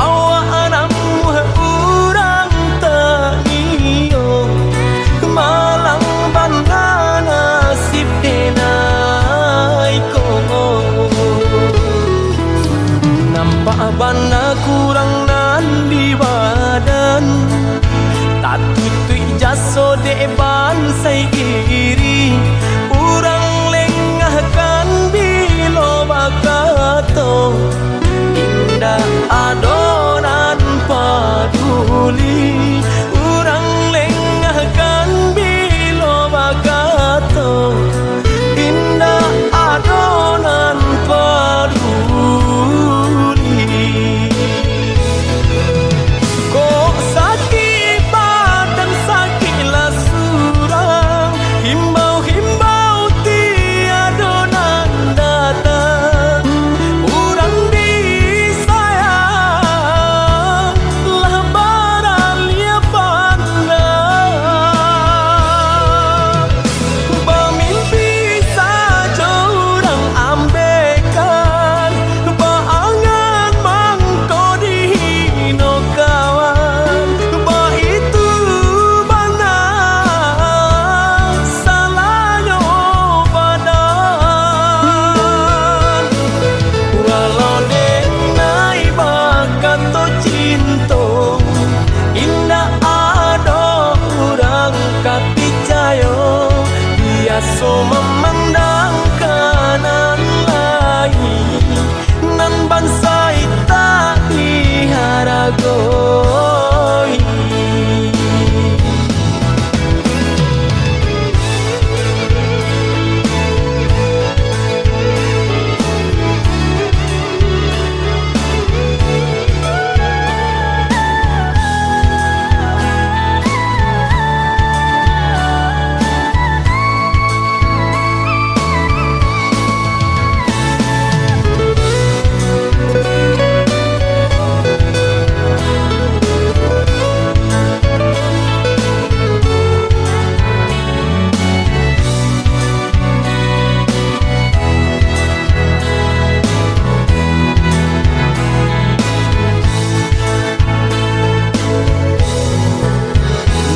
awak namu urang taniyo malang banda nasib denai ko nampak banda kurang nan di badan tak tutui jaso de bansai iri urang lengahkan bilo bakato indah adonan paduli urang lengahkan bilo bakato indah adonan paduli kok sakit badan sakitlah surang himbau-himbau tiadonan datang urang disayang lah baralia pandang bermimpi saja urang ambekan baangan mangko dihino kawan itu bana salahnya badan walau denai bakat to cinto indah ado urang kapicayo biasa memandang kanan lain nan bansai tak diharagoi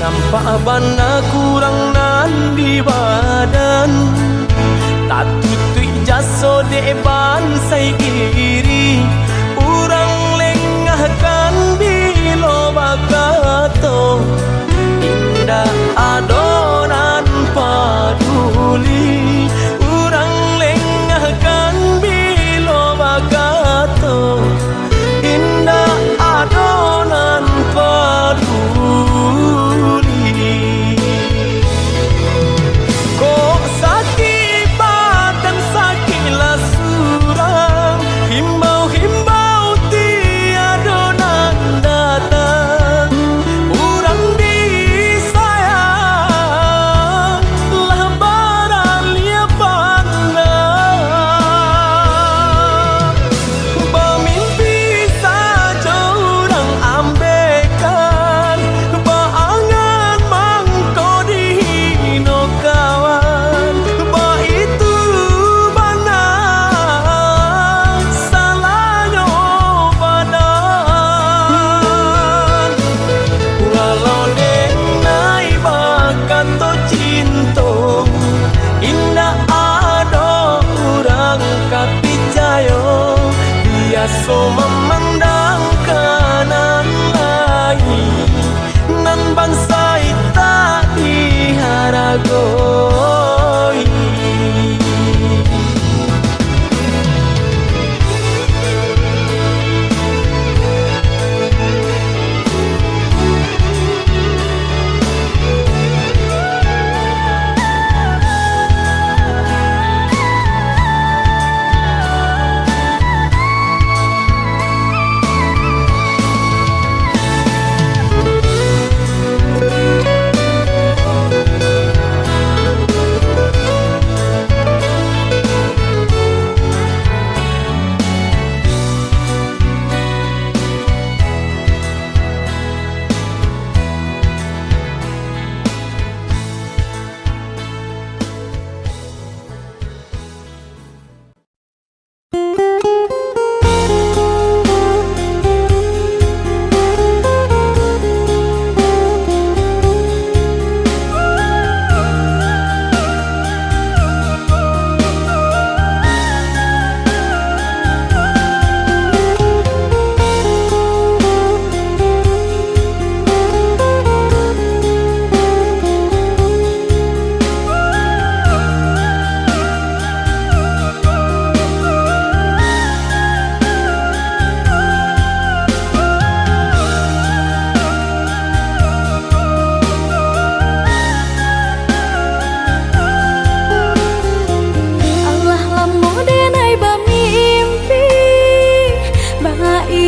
nampak bana kurang nan di badan tak tutui jaso de bansai iri urang lengahkan bilo bakato indah adonan paduli urang lengahkan bilo bakato indah adonan paduli kok sakit badan sakitlah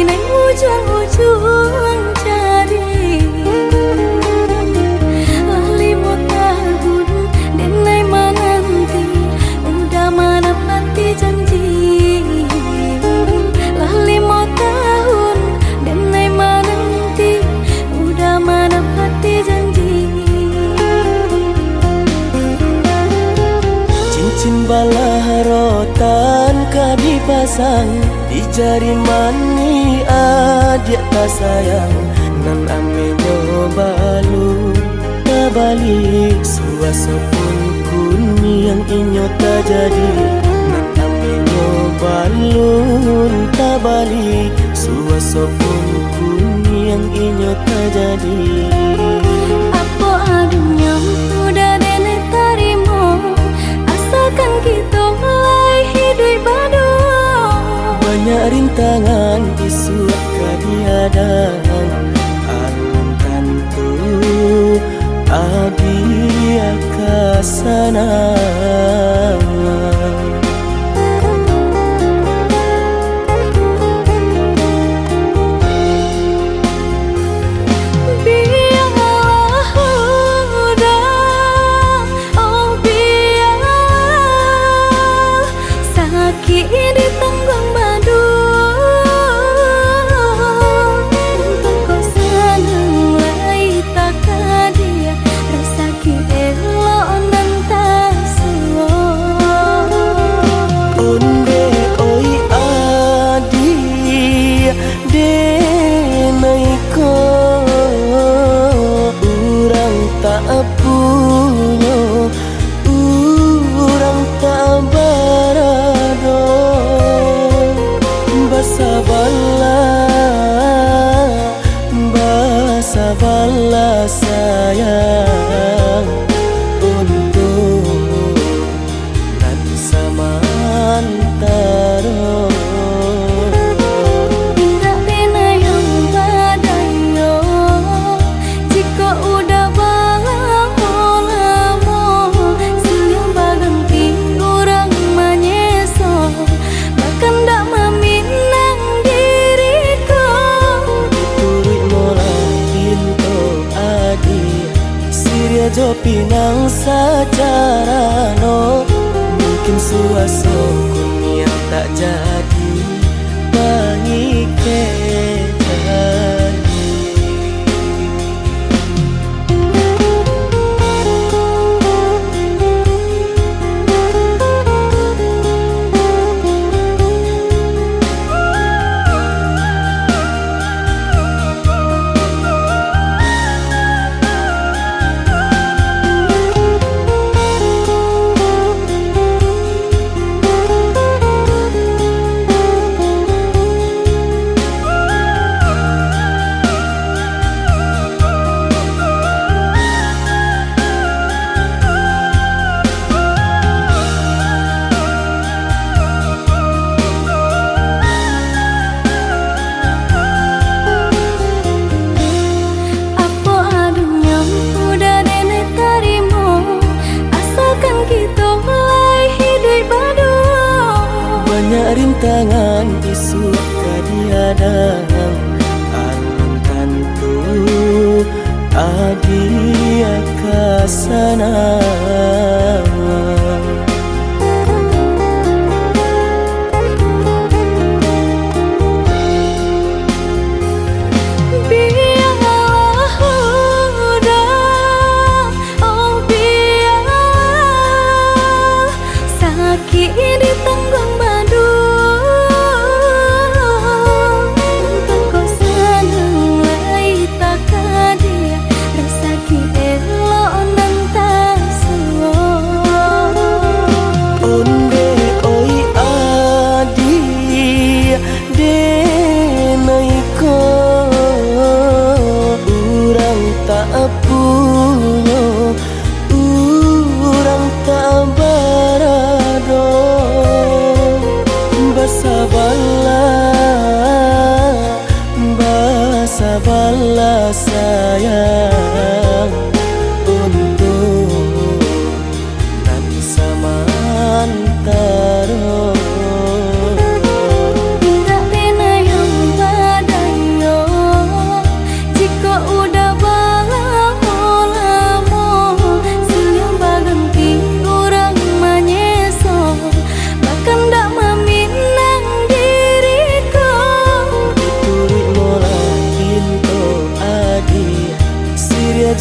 nang ujung-ujung jari. Lima tahun dan nai menanti, udah menepati janji. Lima tahun dan nai menanti, udah menepati janji. Cincin balah rotan ka dipasang di jari mani adik tak sayang. Nan ame nyobalu tabali suasa pun kuni yang inyo tak jadi. Nan ame nyobalu tabali suasa pun kuni yang inyo tak jadi. Apa adanya udah dene tarimo, asalkan kita mulai hidup baru. Banyak rintangan isu kadiadang, alun tentu adi akasana. Sabarlah sayang untuk nanti samantara. Tidak pernah yang badayo, jika udah lama siang berganti orang menyesal, bahkan tak meminang diriku. Turut Siria jo pinang secara no, mungkin suaso kun yang tak jadi mengikat. Banyak rintangan isu kadiadang, alun tentu adi akasana. Rasa ki elo nan tak suwo.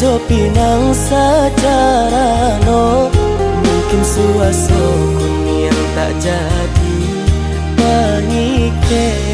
jo pinang secara no. Mungkin suaso kun yang tak jadi pernikahan.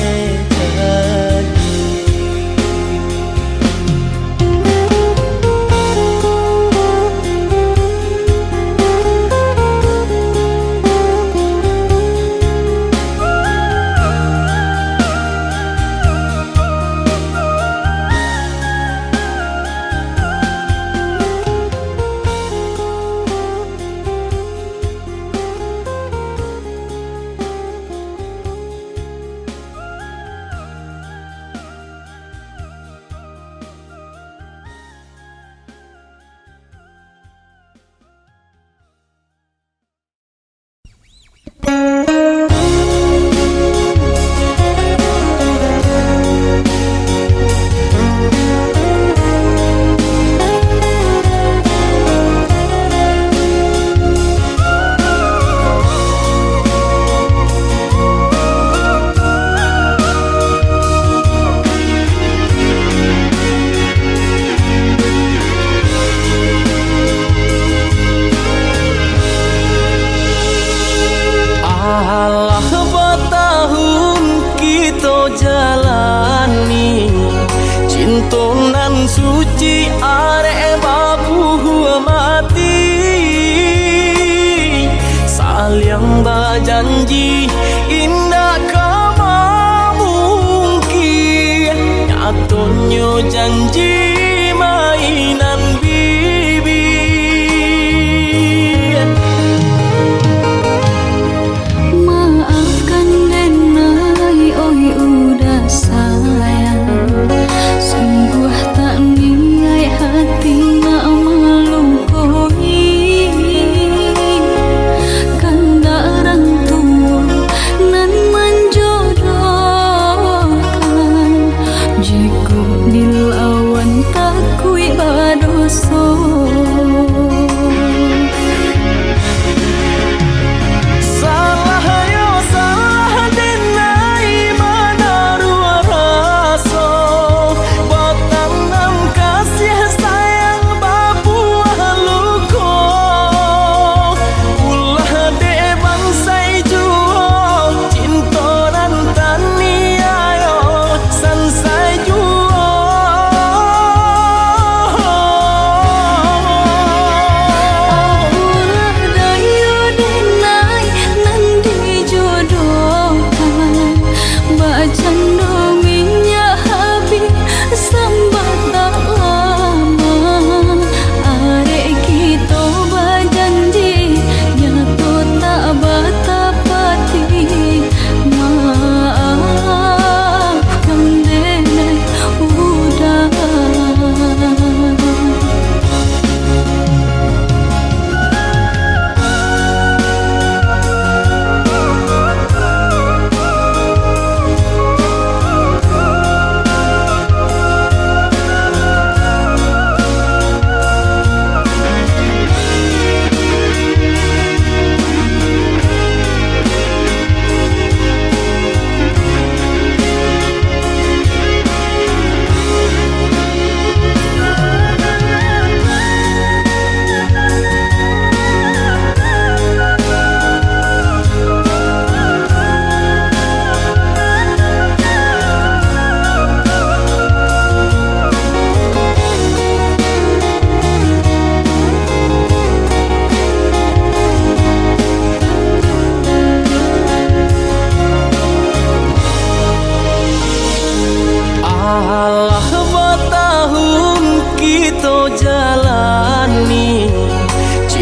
Suci are babu mati saling berjanji indah kama mungkin nyatanya janji mainan bibi. Maafkan denai oi udah sayang, sungguh tak niat hati nak melukai. Kanda orang tua nan menjodohkan, jika dilawan takui badoso.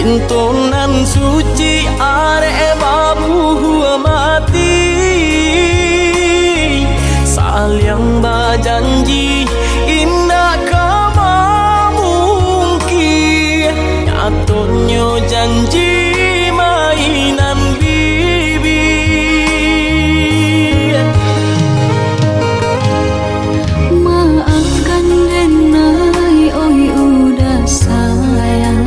Tuntunan suci are babu mati saling berjanji indah kama mungkin nyatanya janji mainan bibi. Maafkan denai oi udah sayang,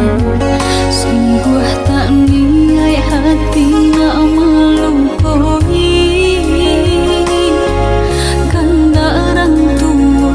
sungguh tak niat hati nak melukai. Kanda orang tua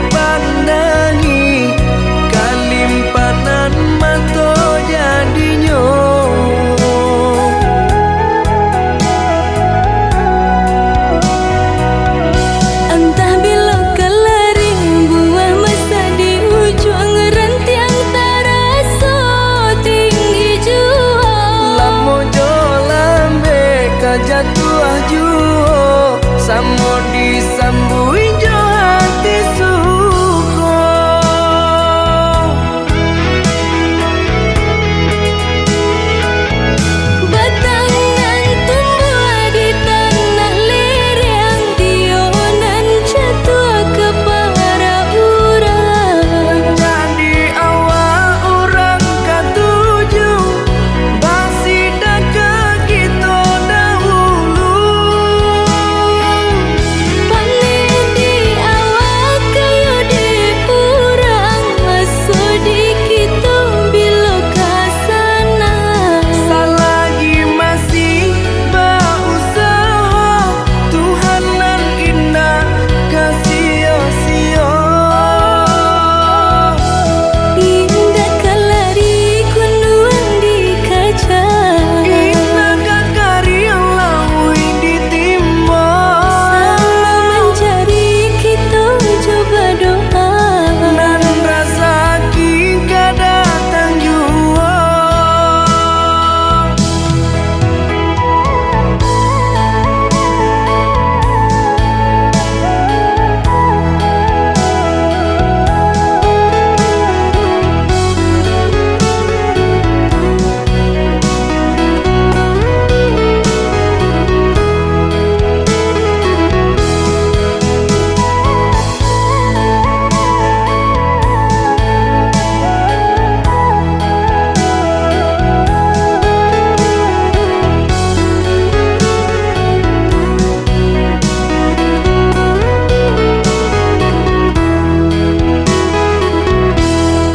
pandangi kalimpanan mato jadinyo. Entah bila kelaring buah masa di ujung rantiang taraso tinggi jua. Lamo jo lambe kajatuah juo samo disambui jo hati suko. Batangan tumbuh di tanah lereng, tionan jatuh ke para urang. Jadi awak orang katuju basida ke kita dahulu. Pani di awak kayu di urang, masuk di kita bila kasana. Selagi masih berusaha Tuhanan indah kasih-sio. Indah kelari kunduan di kaca, Indah kakari lawi ditimba. sama mencari kita coba doa. Dan rasa kita datang jua.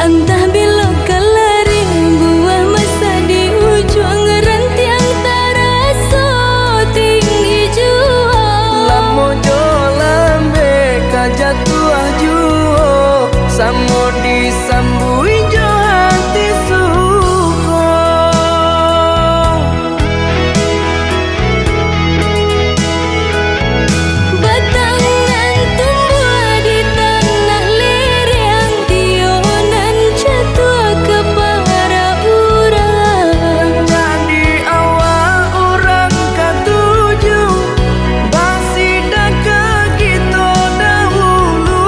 Entah bila kelaring buah masa di ujung rantiang taraso tinggi jua. Lamo jo lambe kajatuah juo samo disambui jo hati suko. Batangan tumbuh di tanah lereng, tionan jatuh ke para urang. Jadi awak orang katuju basida ke kita dahulu.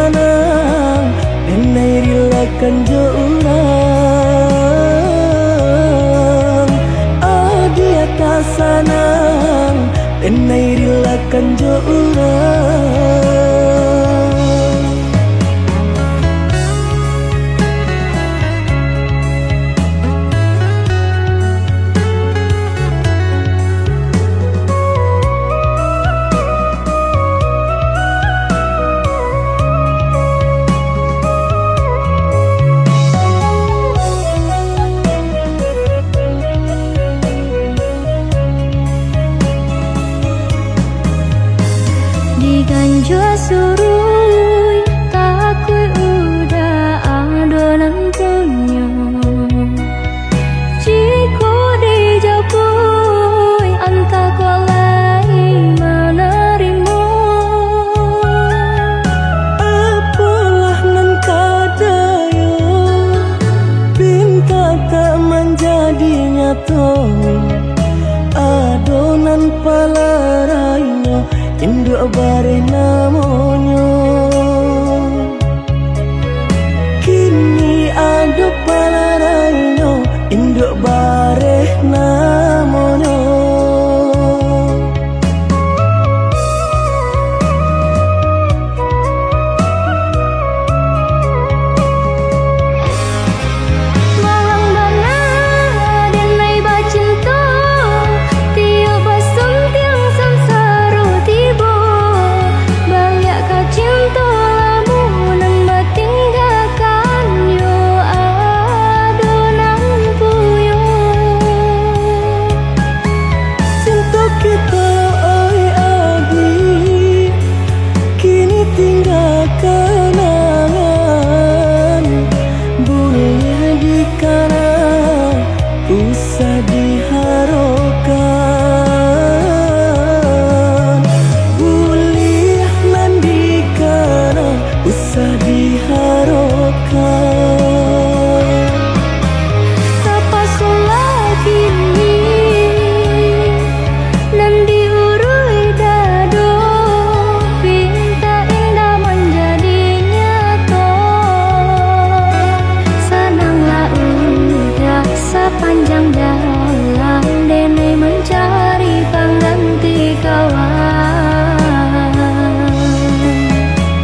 sanang denai rilakan jo urang. Adia tak sanang denai rilakan jo urang. Ganjo surui takui udah adonan punyo. Jiko dijapui anta kolai menerimo. Apalah nan kadayo pinta tak menjadi nyato. Adonan palarainya induk bare namonyo. Kini ado palarainya induk bare namonyo. Malang dana denai bacinto tiup basum tiang samsaro tibo. Banyak kacinto lamunan batinggalkan yo adonan puyo. Cinta kita oi adi kini tinggal kenangan. Boleh dikana usah diharapkan. Boleh nan dikana usah diharapkan. Tapasulah kini nan diurui dado pinta indah menjadi nyato. Senanglah udah sepanjang jalan denai mencari pengganti kawan.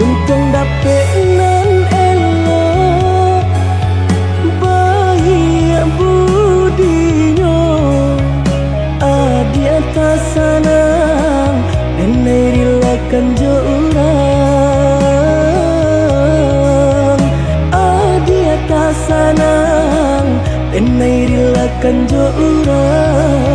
Untung dapet nan elok baik budinyo. Adi atas sanang denai rilakan jo urang. Adi atas sanang denai rilakan jo urang.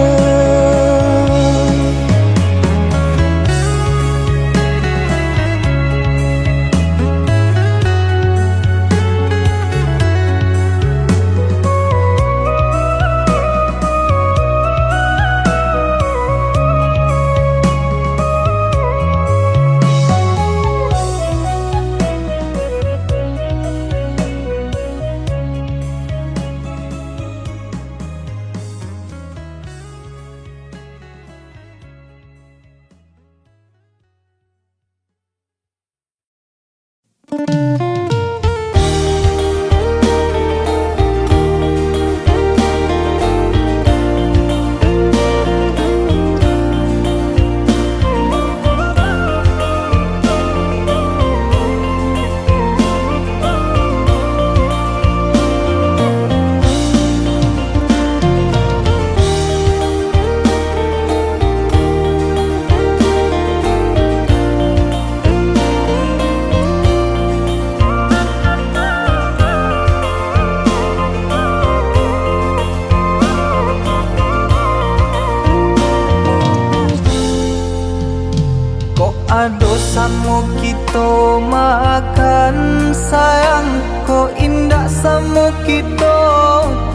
Ado samo kita makan sayang, kok indah samo kita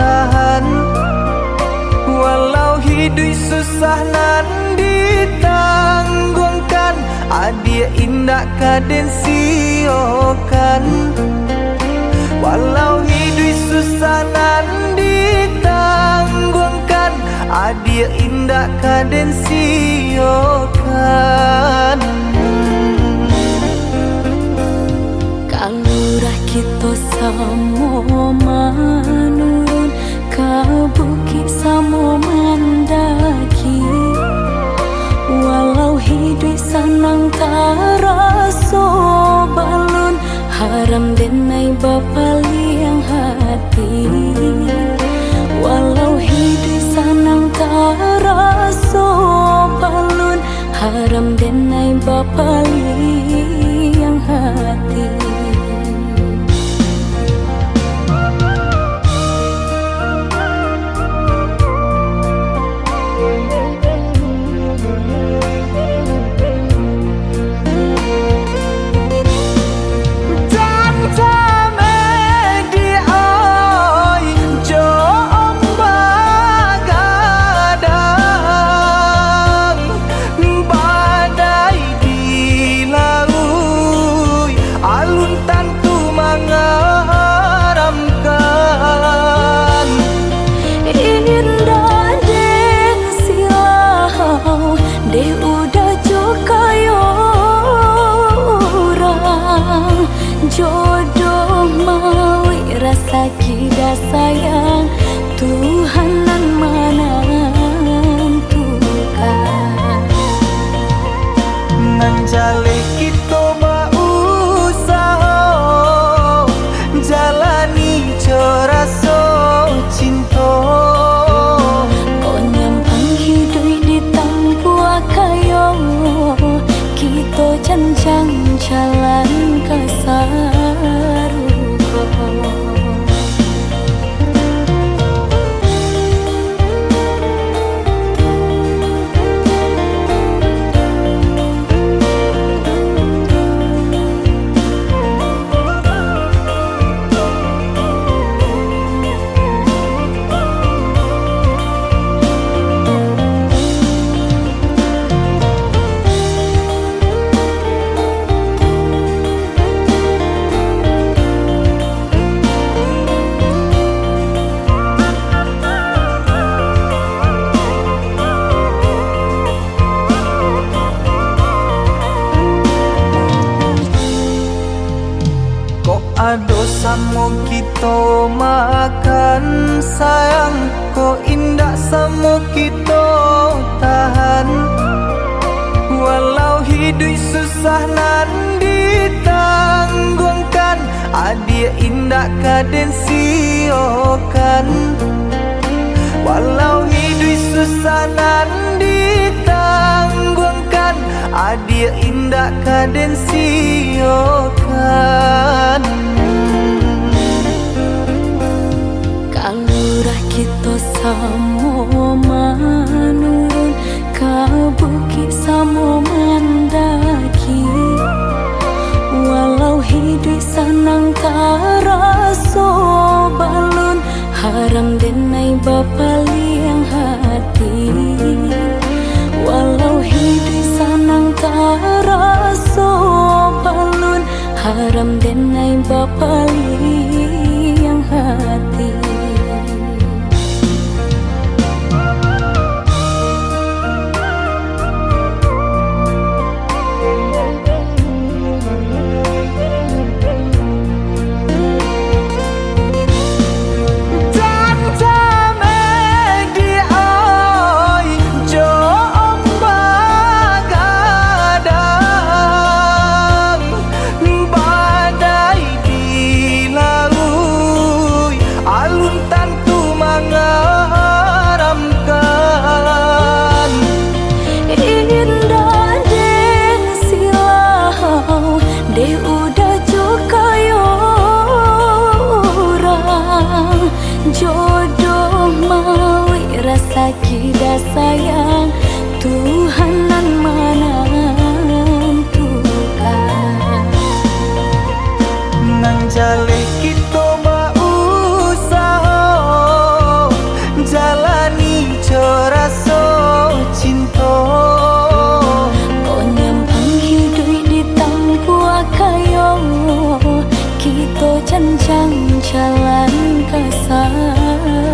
tahan. Walau hidup susah nan ditanggungkan, adia indah kaden siokan. Walau hidup susah nan ditanggungkan, adia indah kaden siokan. Kalurah kita samo manurun ka bukit samo mandaki, walau hidup sanang taraso balun haram denai bapaliang hati, walau hidup sanang taraso balun haram denai bapaliang hati. Jodoh mawi rasa kita sayang Tuhanan menentukan. Nanjale kita berusaha jalani coraso cinta, Konyam hidup di tampu akayo kita cancang jalan kasaruko. Ado samo kita makan sayang, kok indah samo kita tahan, walau hidup susah nan ditanggungkan, adia indah kaden siokan, walau hidup susah nan ditanggungan, adia indah kaden siokan. Kalurah kita samo manurun ka bukit samo mandaki, walau hidup sanang taraso balun haram denai bapaliang hati, walau hidup sanang taraso balun haram denai bapaliang hati. Jodoh mawi rasa kita sayang Tuhanan menentukan. Nanjale kita berusaha jalani coraso cinta, Konyam hidup di tampu akayo kita cancang jalan kasaruko.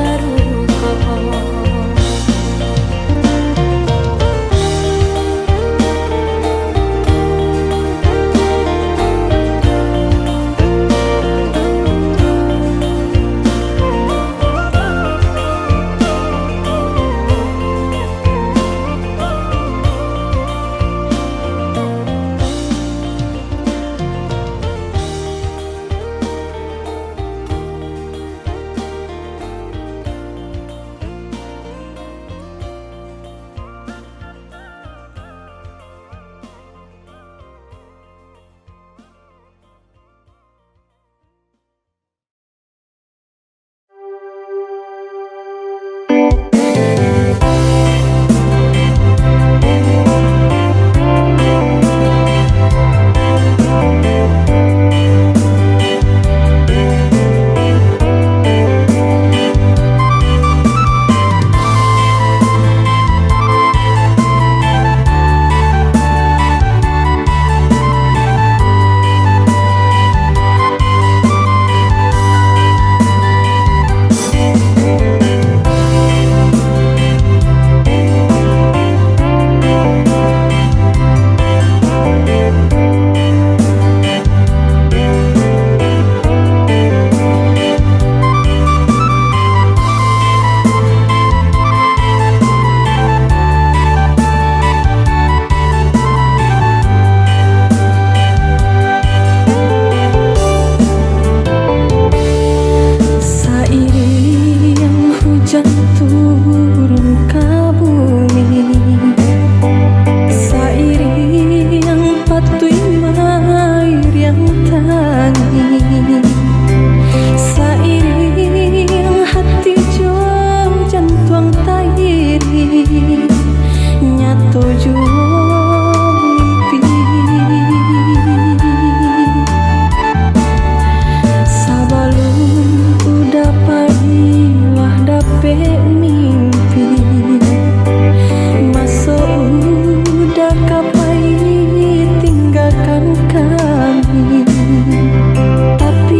angin. Sairing hati jo jantung tairi, nyato jo mimpi. Sabalum udah padilah dapet mimpi, masuk udah kapai tinggalkan kami. Tapi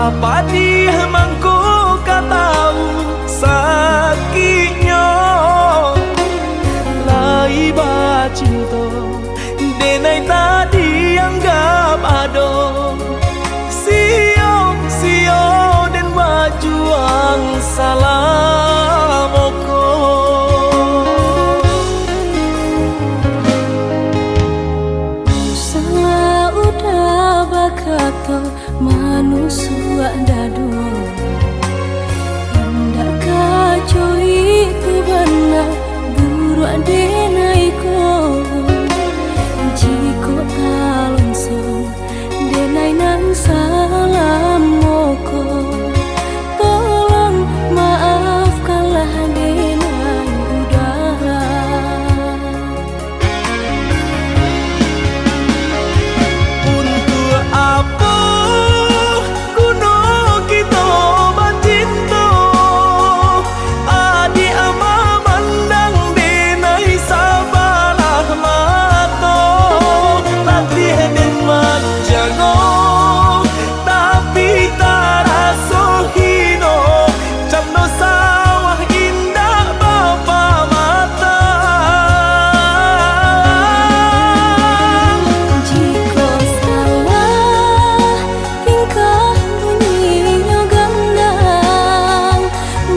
apa dia mangku katau sakitnya lai ba cinta denai tadi anggap ado sio dan wajuang salam oko salah udah bakato manusia dado hendak kacau itu benar buru adenaiko jiko alonsong denai nang salam moko tolong maafkanlah denai udara untuk apa kuno kita bercinta adik ama mandang denai sabalah mata latih den manjango tapi tak rasa hino camno sawah indah bapa mata jika salah tingkah bunyinya gandang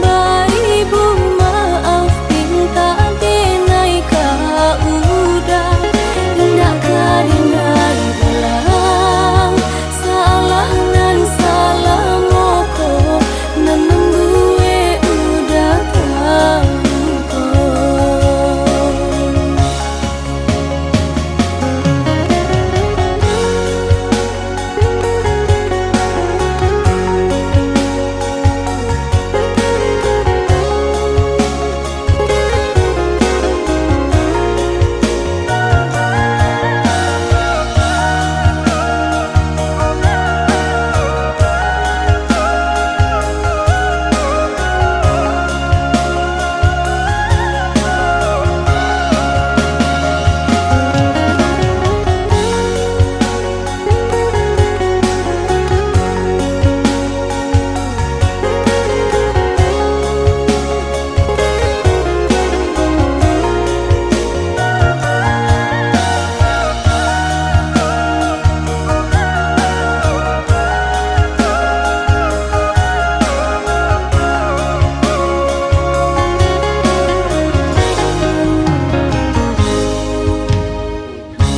baik bu maaf pinta denai ka udah hendak denai belang salah nan salah moko nanam gue udah tahu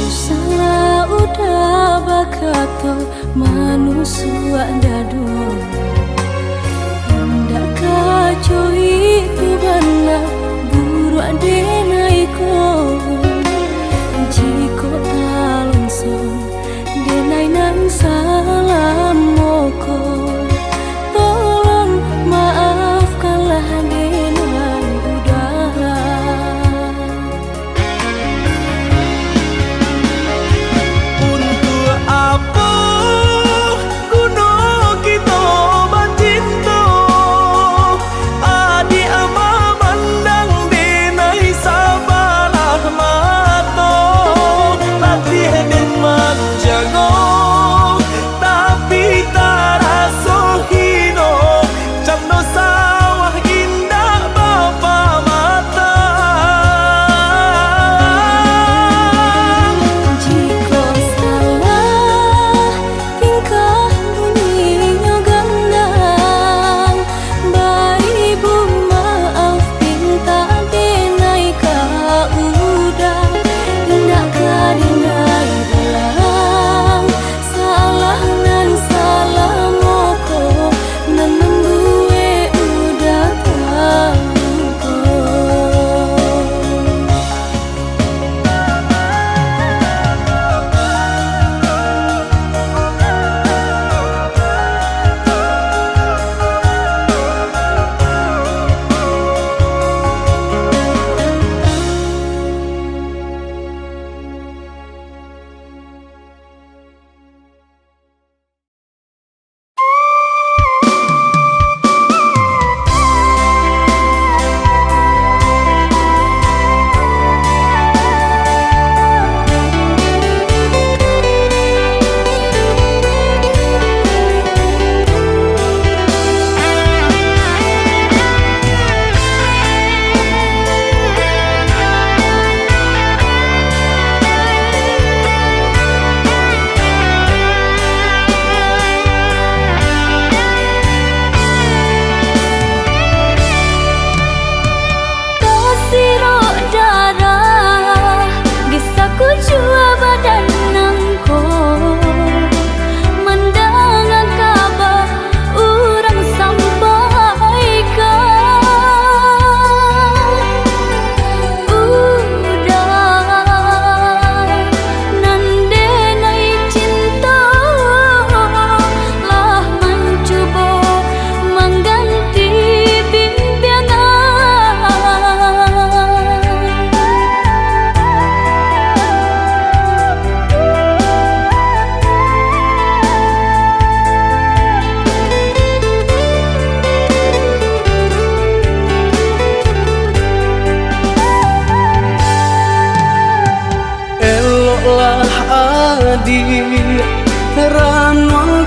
salah udah bakato manusia dado hendak kacau itu benar buru adenaiko jiko alonsong denai nang salam moko tolong maafkanlah denai udara untuk apa kuno kita bercinta adik ama mandang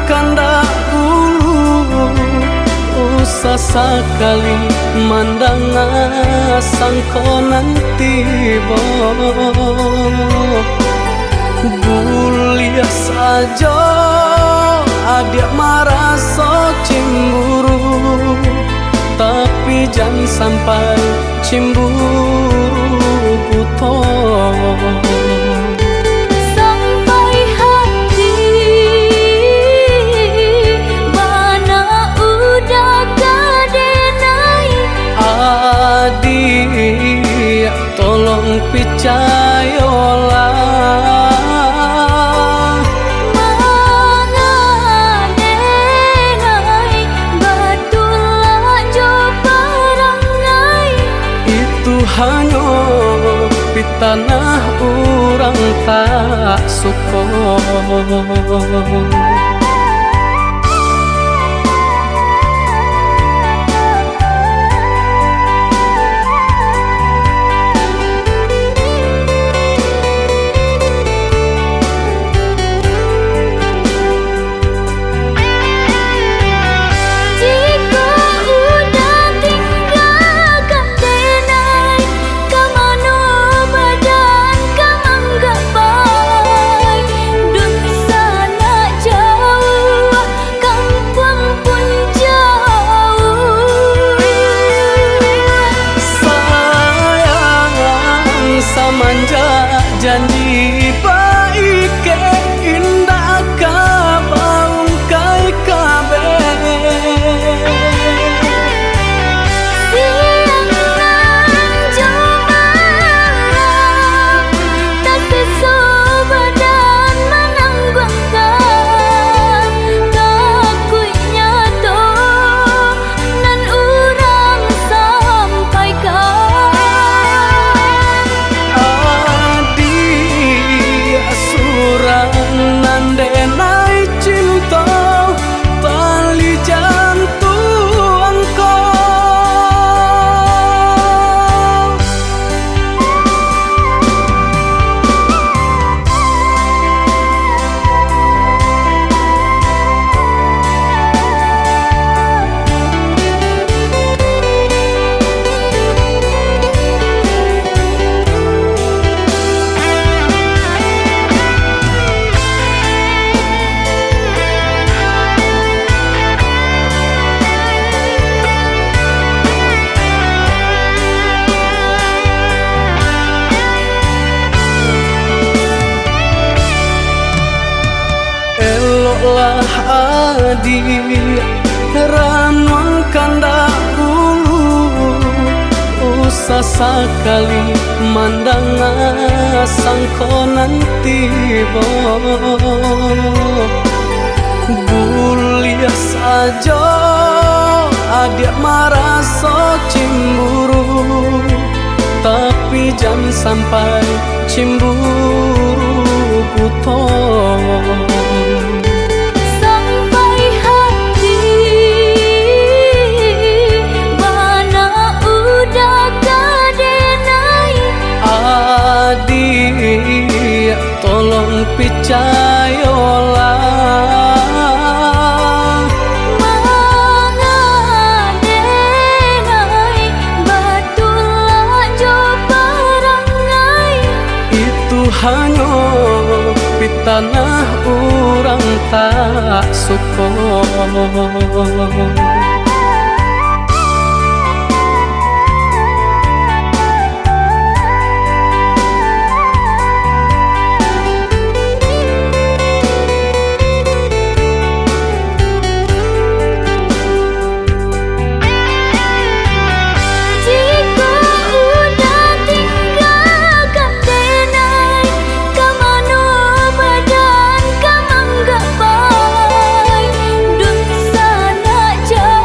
kandak ulu usah sekali mandang sangko nanti bo bulia saja adik merasa cemburu tapi jangan sampai cemburu buto sampai hati mana udah kadenai adik tolong percayalah hanya di tanah orang tak suka. Janji baik ke indah kabaung kai kabe siang nan jomara tak sesu badan menanggungkan takunya to nan urang sampaikan nandenai cinta tali jantung lah adik ranuang kandak ulu usah sekali mandang sangko nanti bo bulia saja adik merasa cemburu tapi jangan sampai cemburu buto tolong percayalah mengadenai batulah jo perangai itu hanya di tanah orang tak suka. Jauh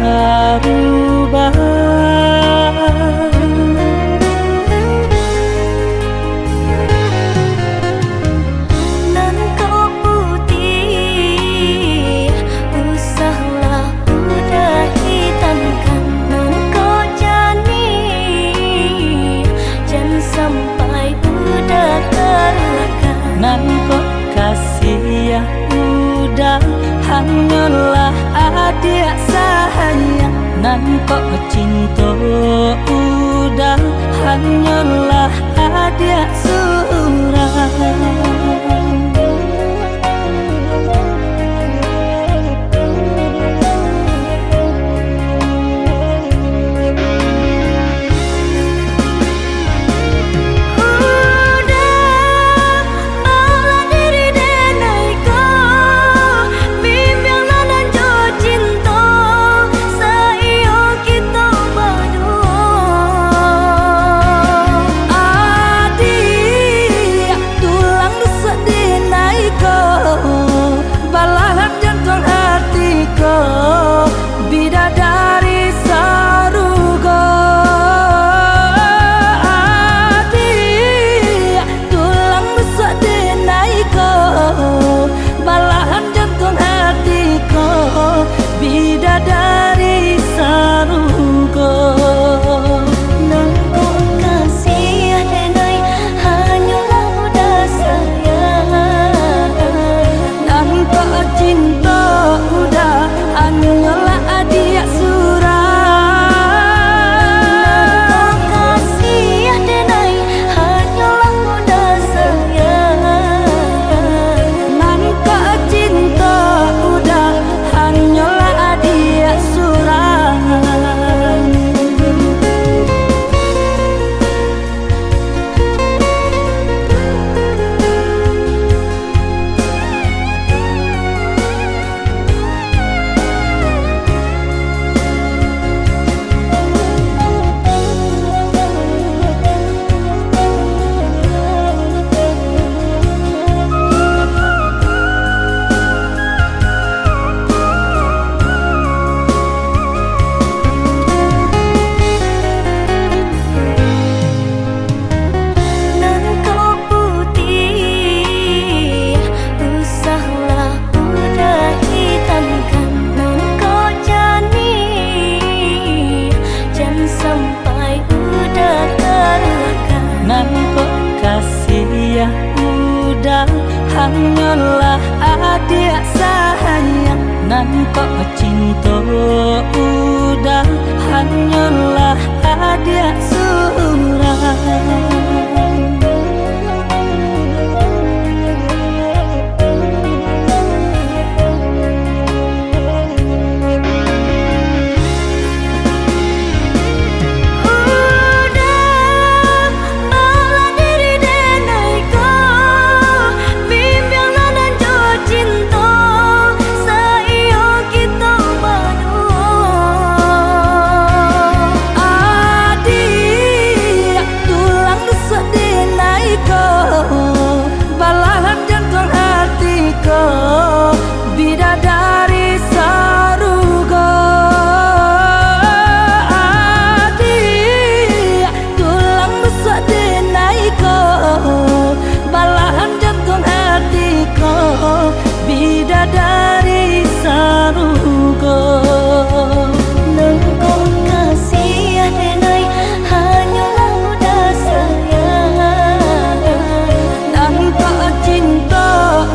rubah. Nan kau putih, usahlah udah hitamkan. Nan kau jani, jangan sampai udah terluka. Nan kau kasih ya udah, hanyalah adik sayang. Nan kau cinta udah, hanyalah adik surang. Hanyalah adik sayang. Nan kau cinta udah, hanyalah adik surang. Bidadari sarugo, nan kau kasih denai, hanyalah udah sayang. nan kau cinta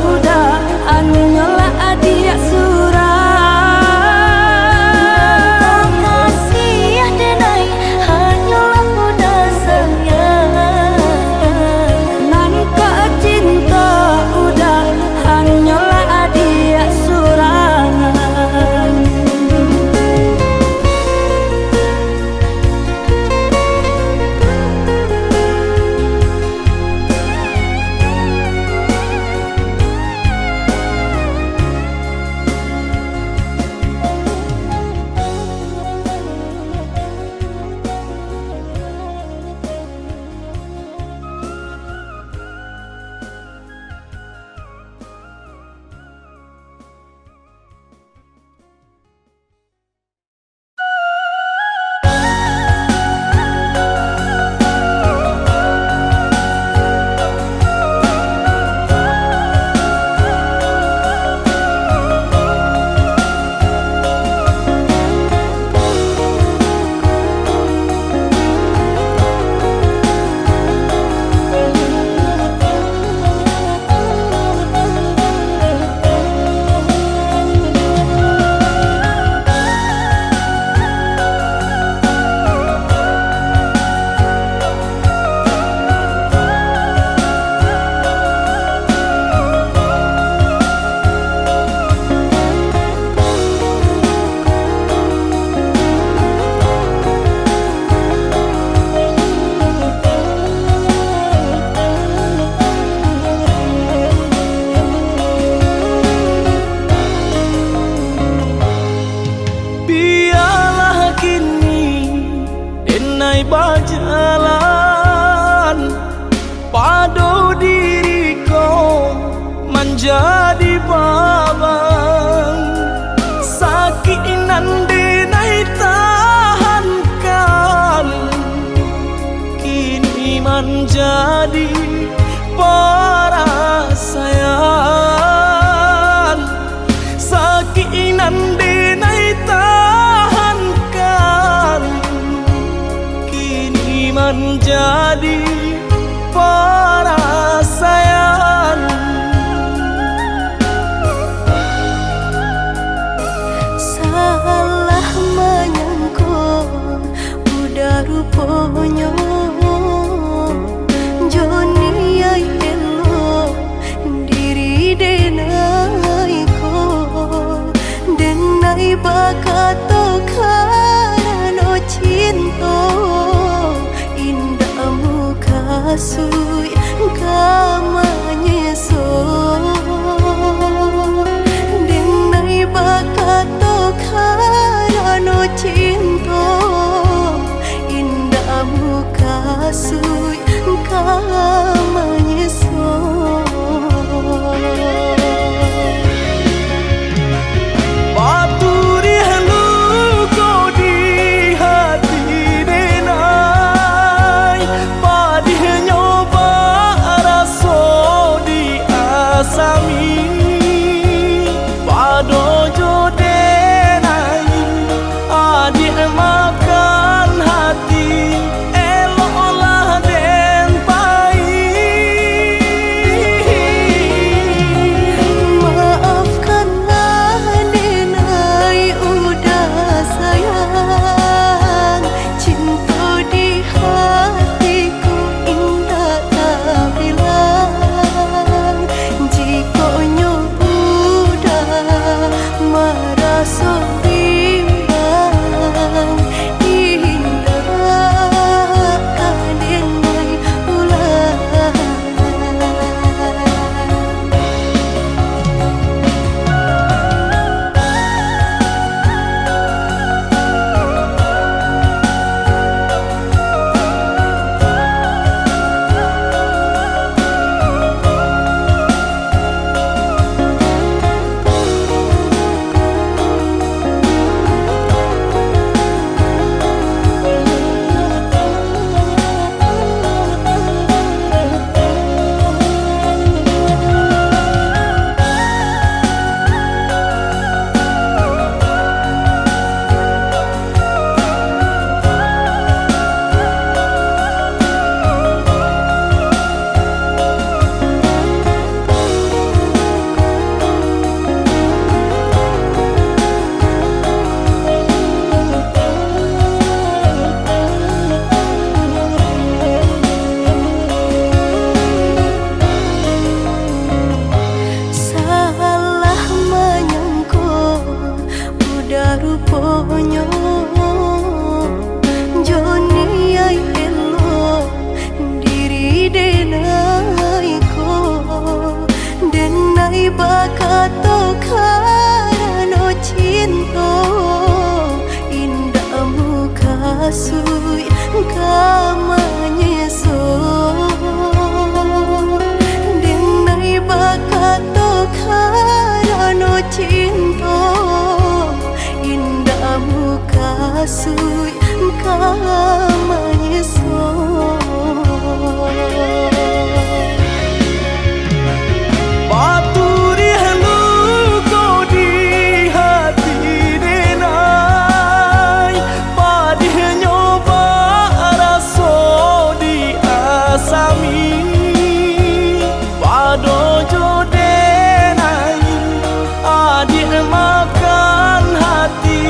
udah, hanyalah adik surang. Kau kasih denai, hanyalah udah sayang. Nan kau cinta udah, hanyalah adik surang. bakato karano cinta indahmu kasui kamanyeso denai bakato karano cinta indahmu kasui kamanyeso ruponyo Joni ay elo diri denai ko denai bakato karano cinta indahmu kasui kamanyeso denai bakato karano cinta indahmu kasui kamanyeso Paturi helu kau di hati denai Padih nyoba raso di asami Pado jodenai adik makan hati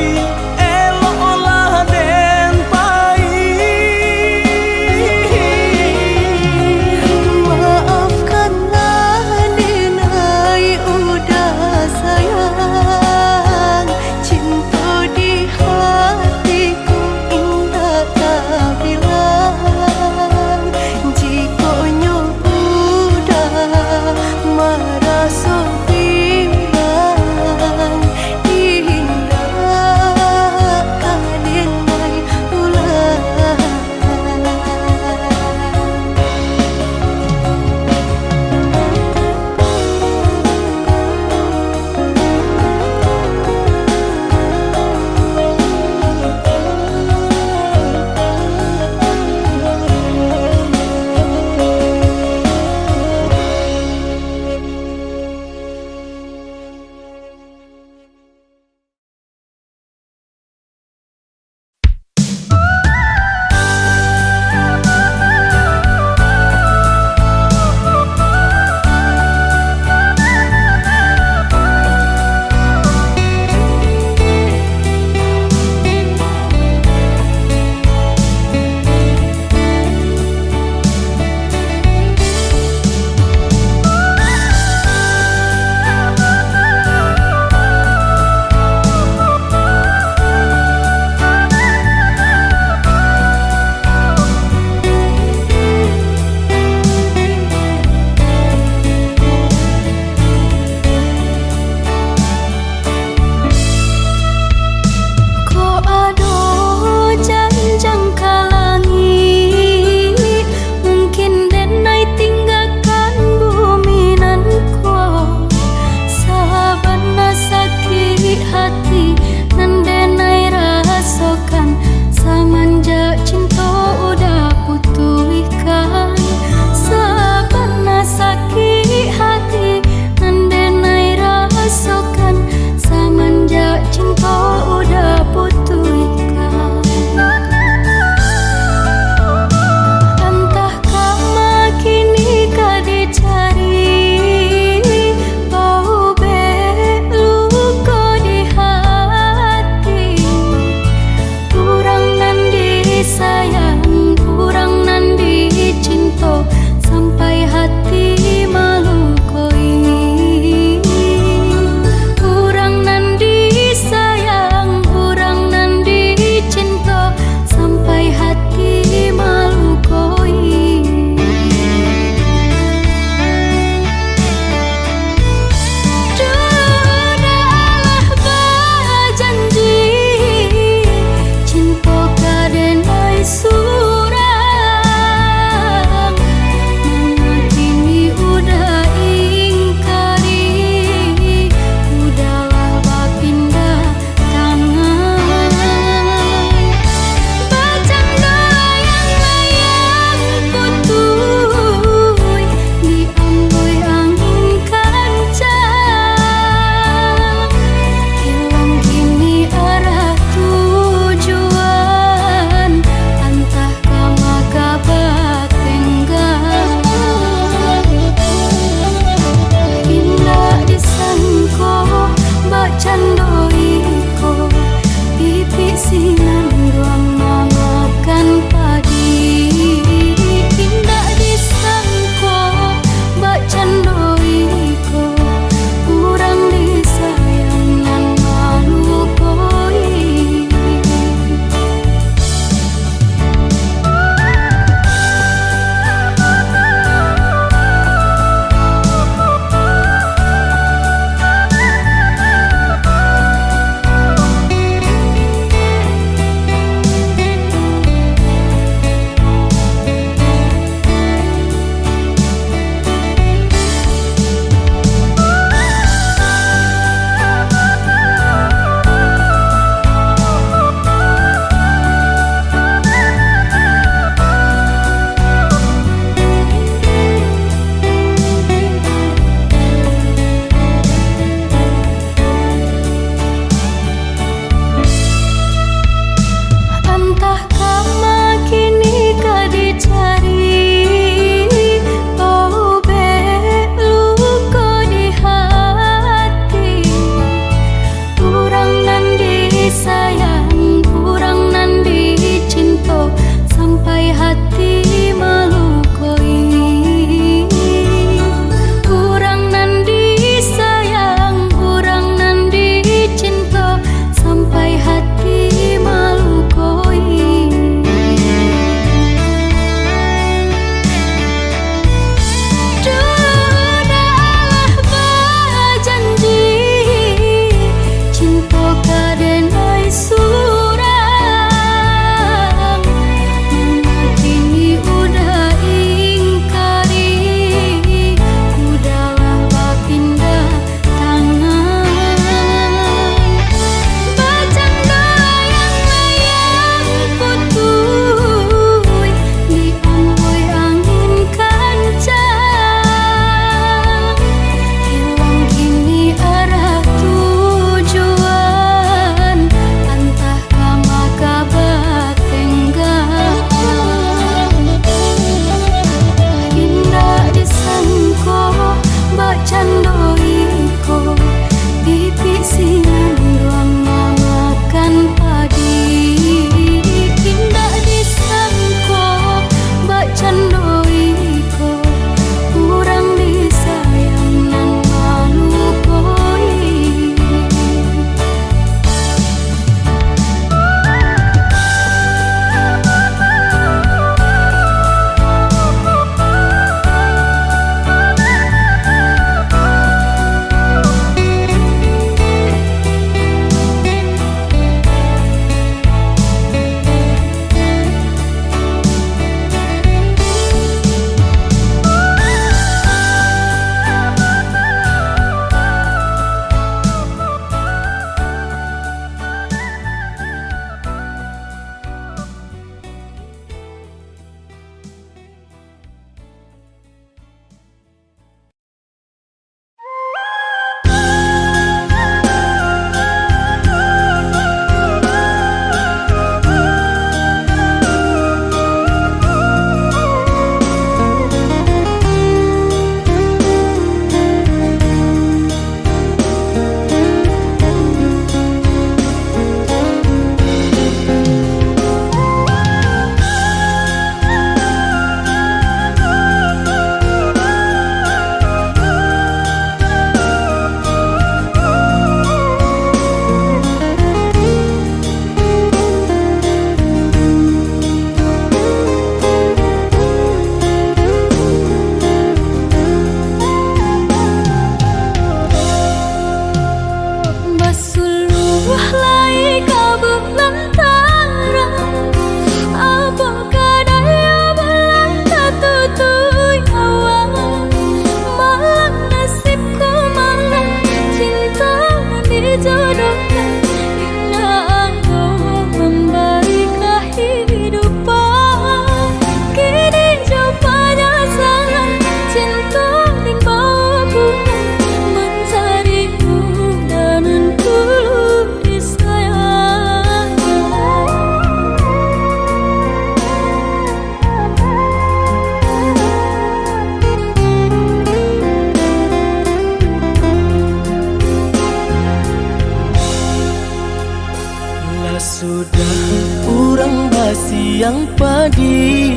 yang padi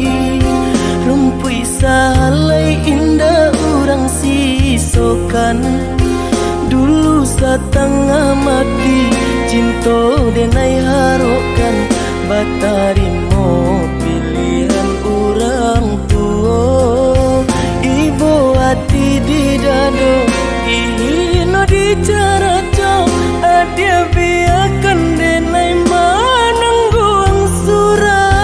rumpui salai indah urang sisokan dulu satengah mati cinto denai harokan batarimo pilihan urang tua ibu hati di dado ino di cara jauh adia biarkan denai manangguang surah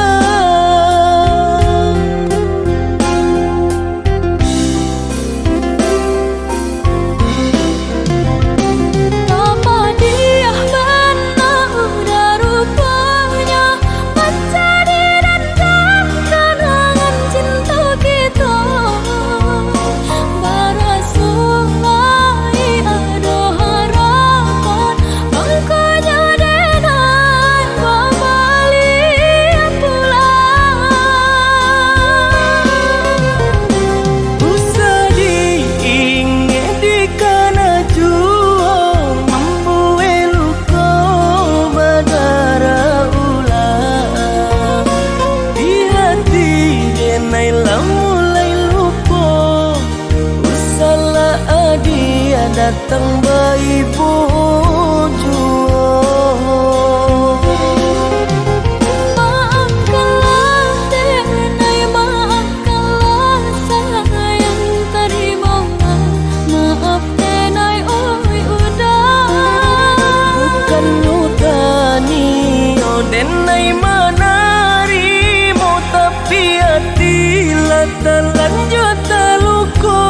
datang bayi bojo. Maafkanlah denai, maafkanlah sayang terima. Maaf denai oi udah. Bukan utani oh denai manari mau tapi hati lata lanjut taluko.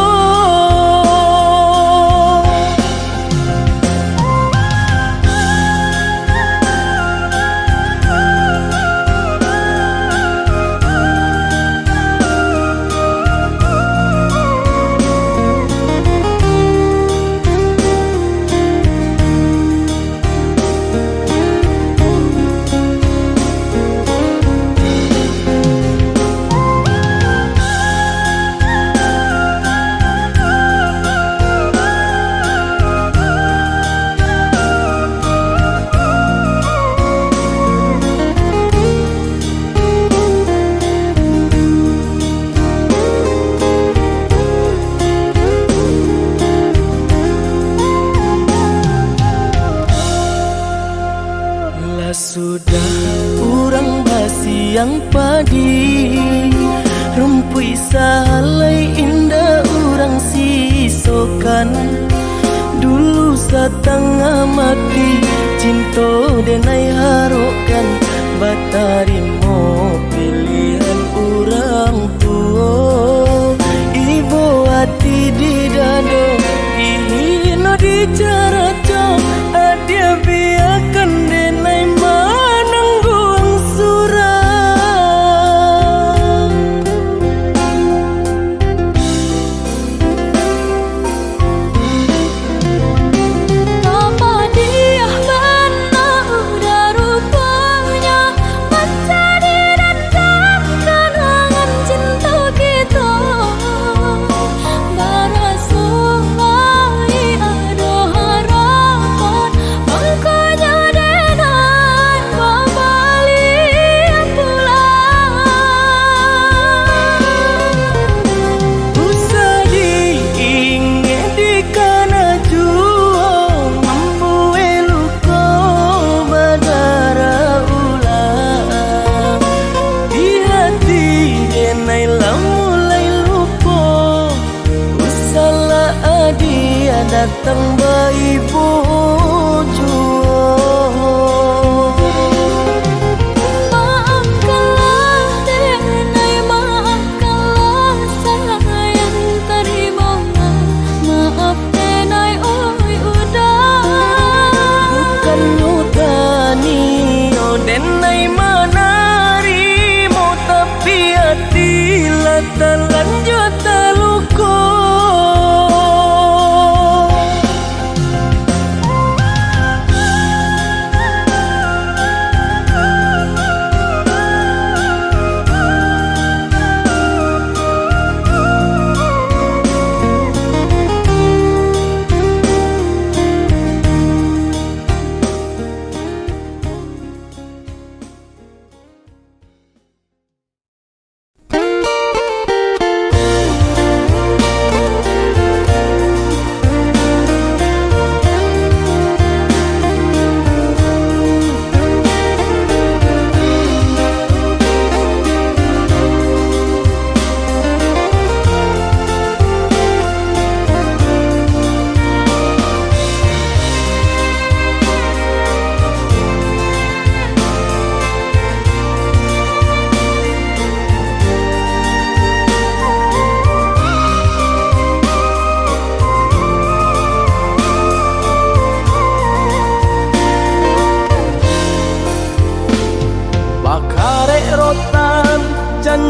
Sudah urang basi yang padi rumpui salai indah urang sisokan dulu satengah mati cinto denai harokan batarimo pilihan urang tua ibu hati di dado ino di cara jauh adia biarkan denai manangguang surah. Apa dia benar udah rupanya mencari dan kenangan cinta kita. Barasulai ada harapan makanya denai kembali pulang. Usah diingat di kana juang membuai luka berdarah ulang di hati denai mulai lupa usahlah dia datang bayi bojo. Maafkanlah denai, maafkanlah sayang terima. Maaf denai oi udah. Bukan utani oh denai manari mau tapi hati lata lanjut taluko.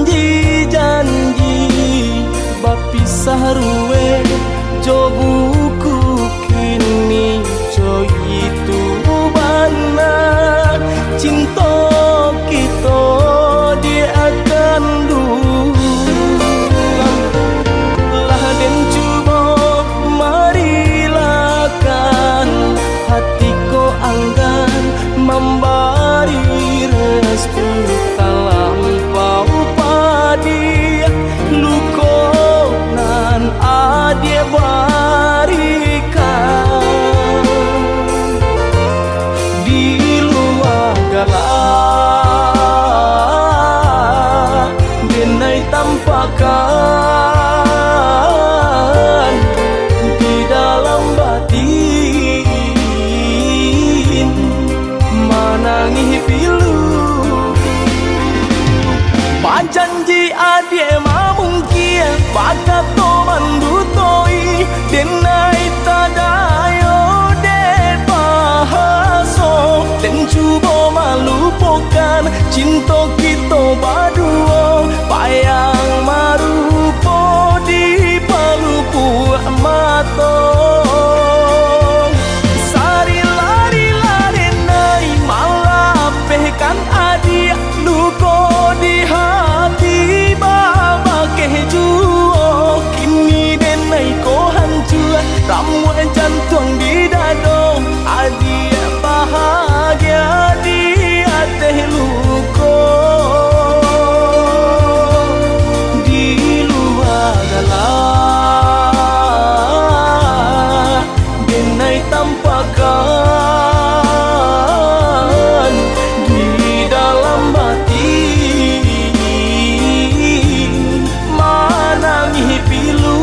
janji-janji bapisah ruwe jo buku kini jo itu bana cinta kita dia akan dulang lah den cuba marilakan hatiku anggan memberi restu talampau padi luko nan adie barikan di luar galak denai tampakan di dalam batin manangi pilu panjanji adie mamungkia baka to mandutoi denai tadayo de pahaso den cuba malupakan cinta kita baduo payang marupo di palupu mato sari lari lari nai malapehkan adia luko di hati baba kejuo kini denai ko hancur ramuan jantung di dado adia bahagia di hati luko di luar galak denai tampakan di dalam batin manangi pilu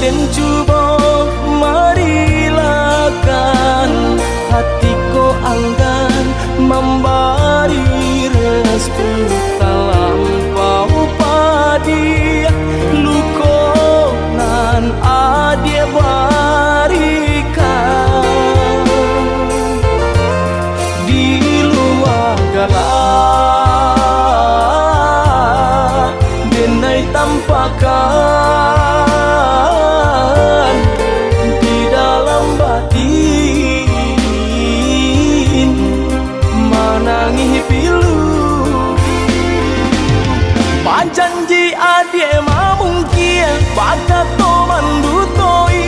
den cuba marilakan hatiku anggan memberi restu talampau padi luko nan adie barikan di luar galak denai tampakan di dalam batin manangi pilu panjanji adie mamungkia baka to mandutoi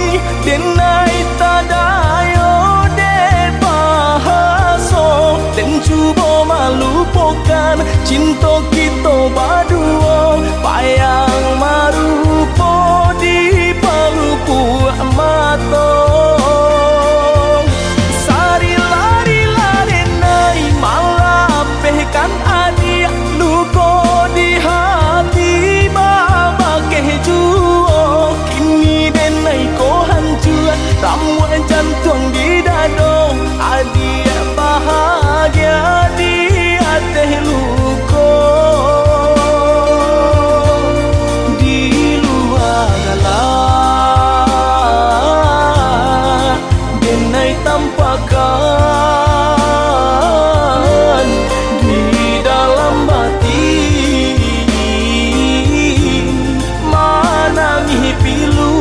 denai tadayo de pahaso den cuba malupakan cinta kita baduo payang marupo di palupu mato sari lari lari nai malapehkan adia luko di hati baba kejuo kini denai ko hancur ramuan jantung di dado adia bahagia di hati luko di luar galak denai tampakan di dalam batin manangi pilu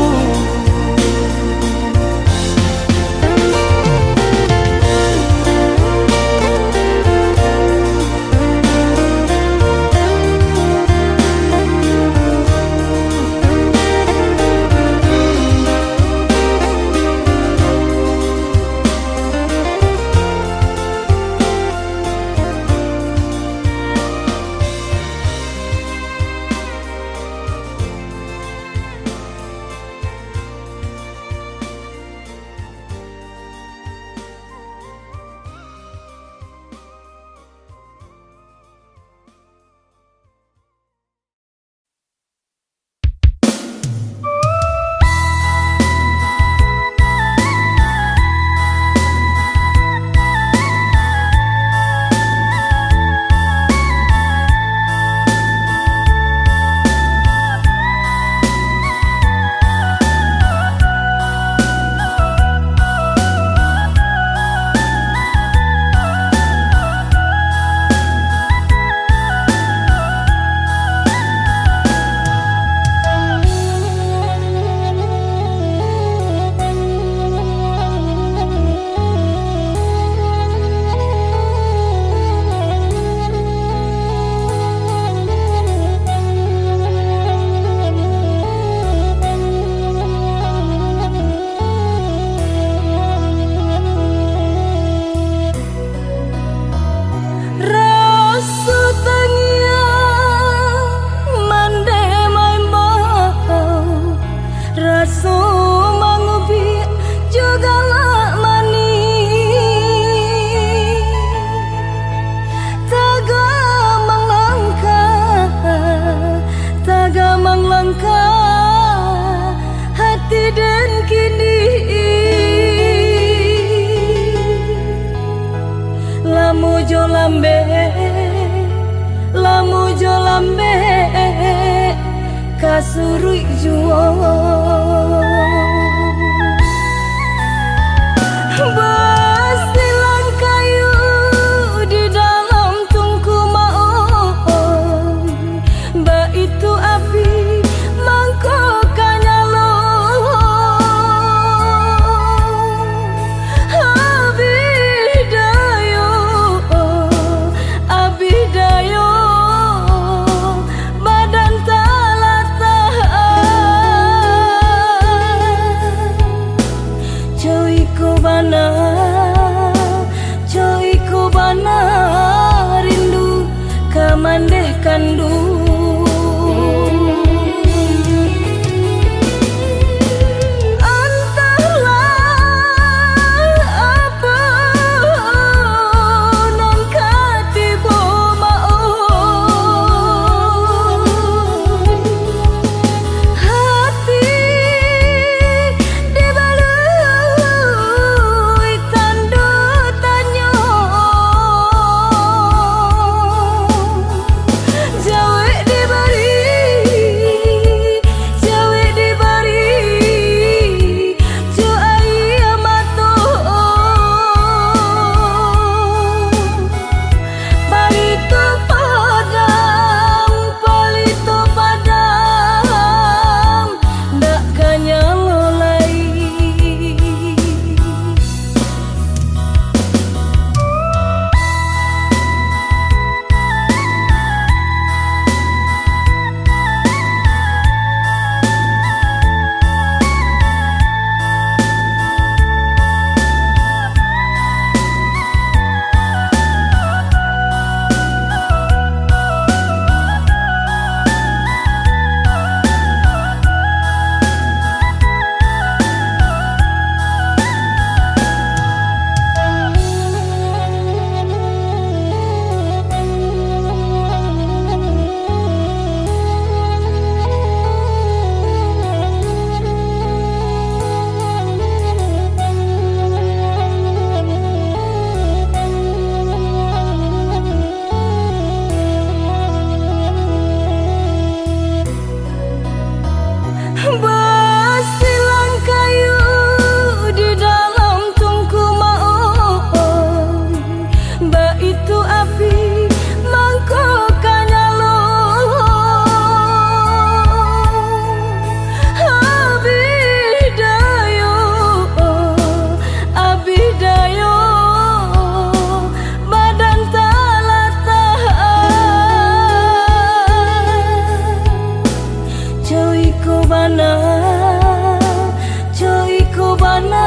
mana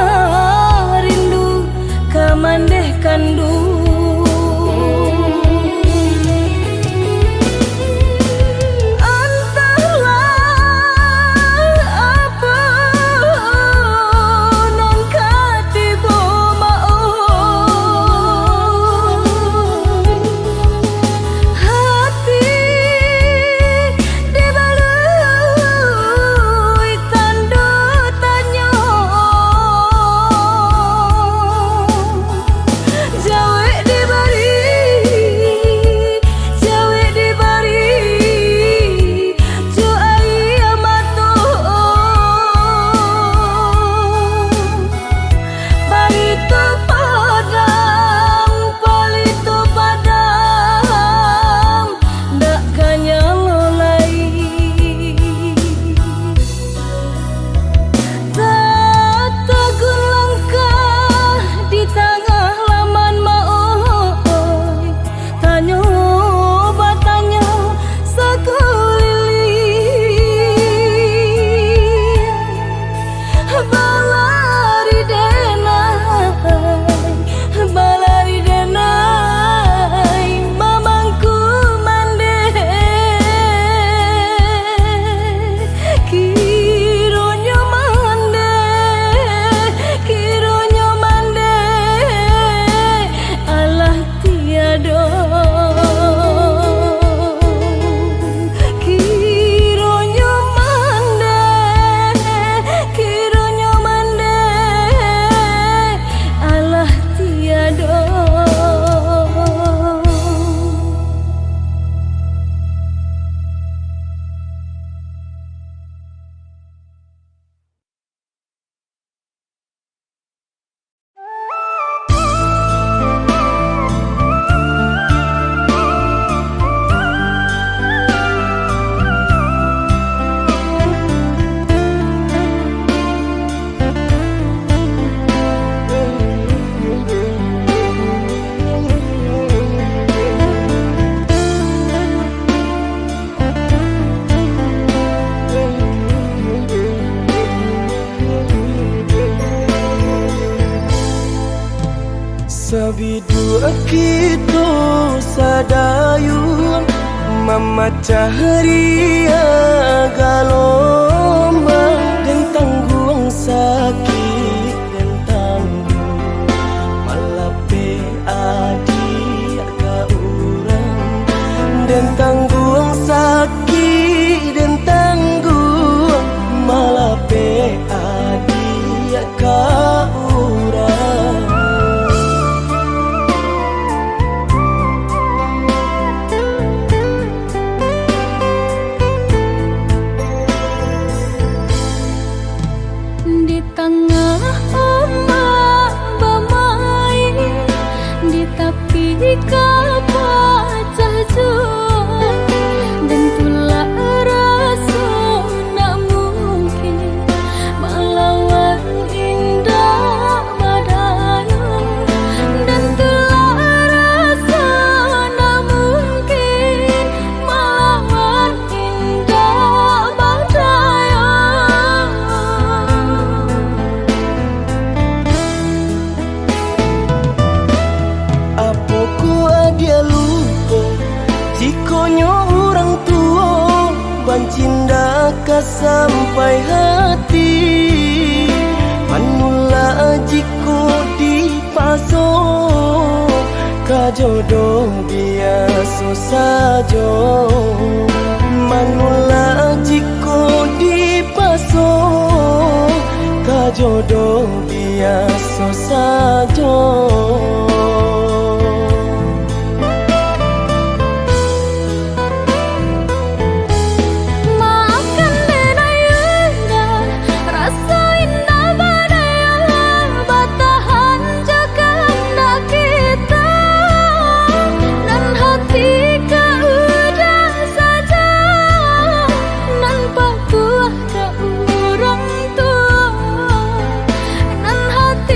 rindu kamandeh kandu. Sabidu akito sadayun memecah ria galombang dan tanggung sakit dan tanggung malape adik ka urang dan tanggung sakit dan tanggung malape adik ka urang. Cinta sampai hati manula jiko dipasok kajodoh biasa saja manula jiko dipasok kajodoh biasa saja. Hati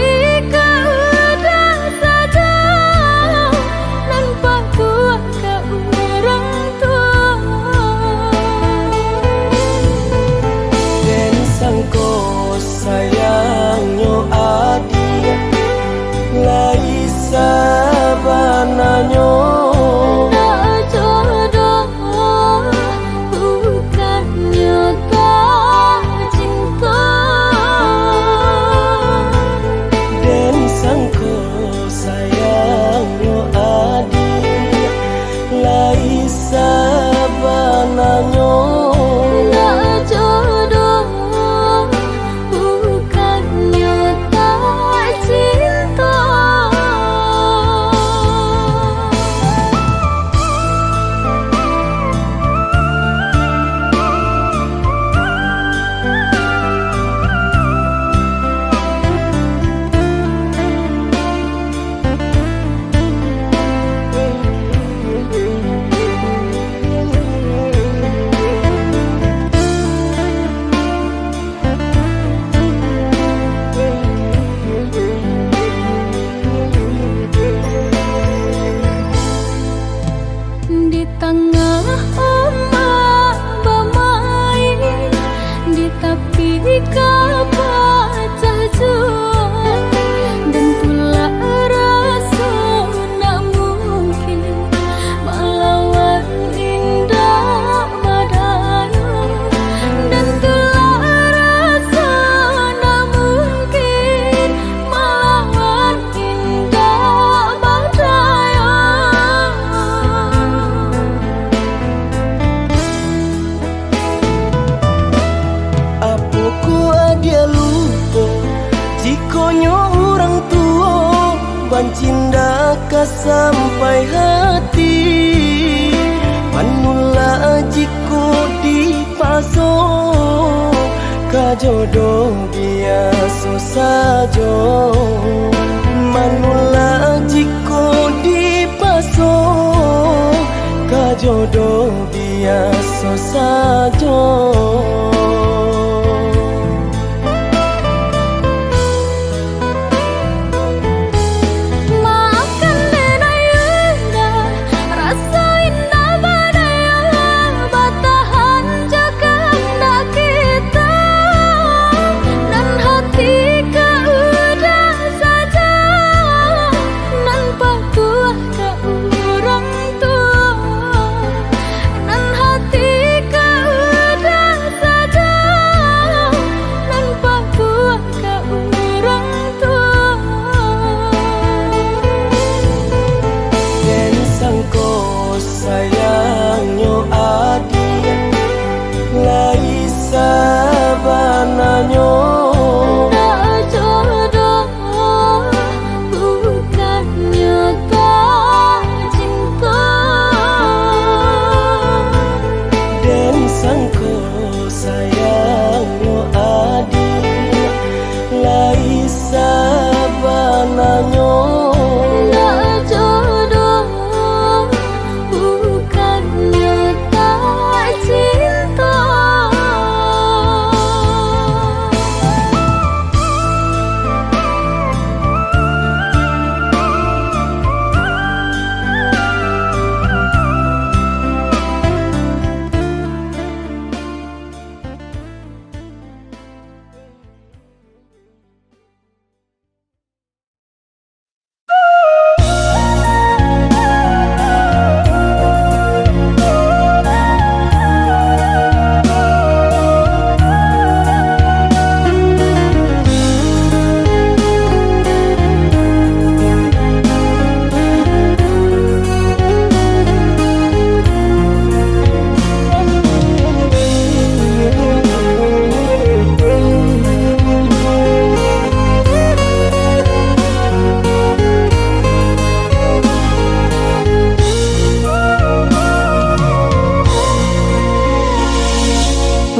Mancinda ka sampai hati, manula jiku di paso, ka jodoh biasa saja. Manula jiku di paso, ka jodoh biasa saja.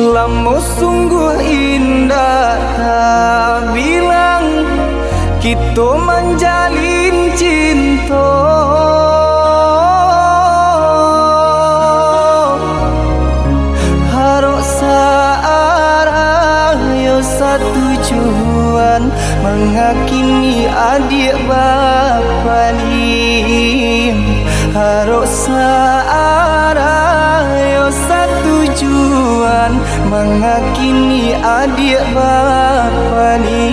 Lamu sungguh indah tak bilang kita menjalin cinta, harok searah yo satu tujuan mengakini adik bapa ni, harok searah yo satu tujuan mengakini adik bapa ni.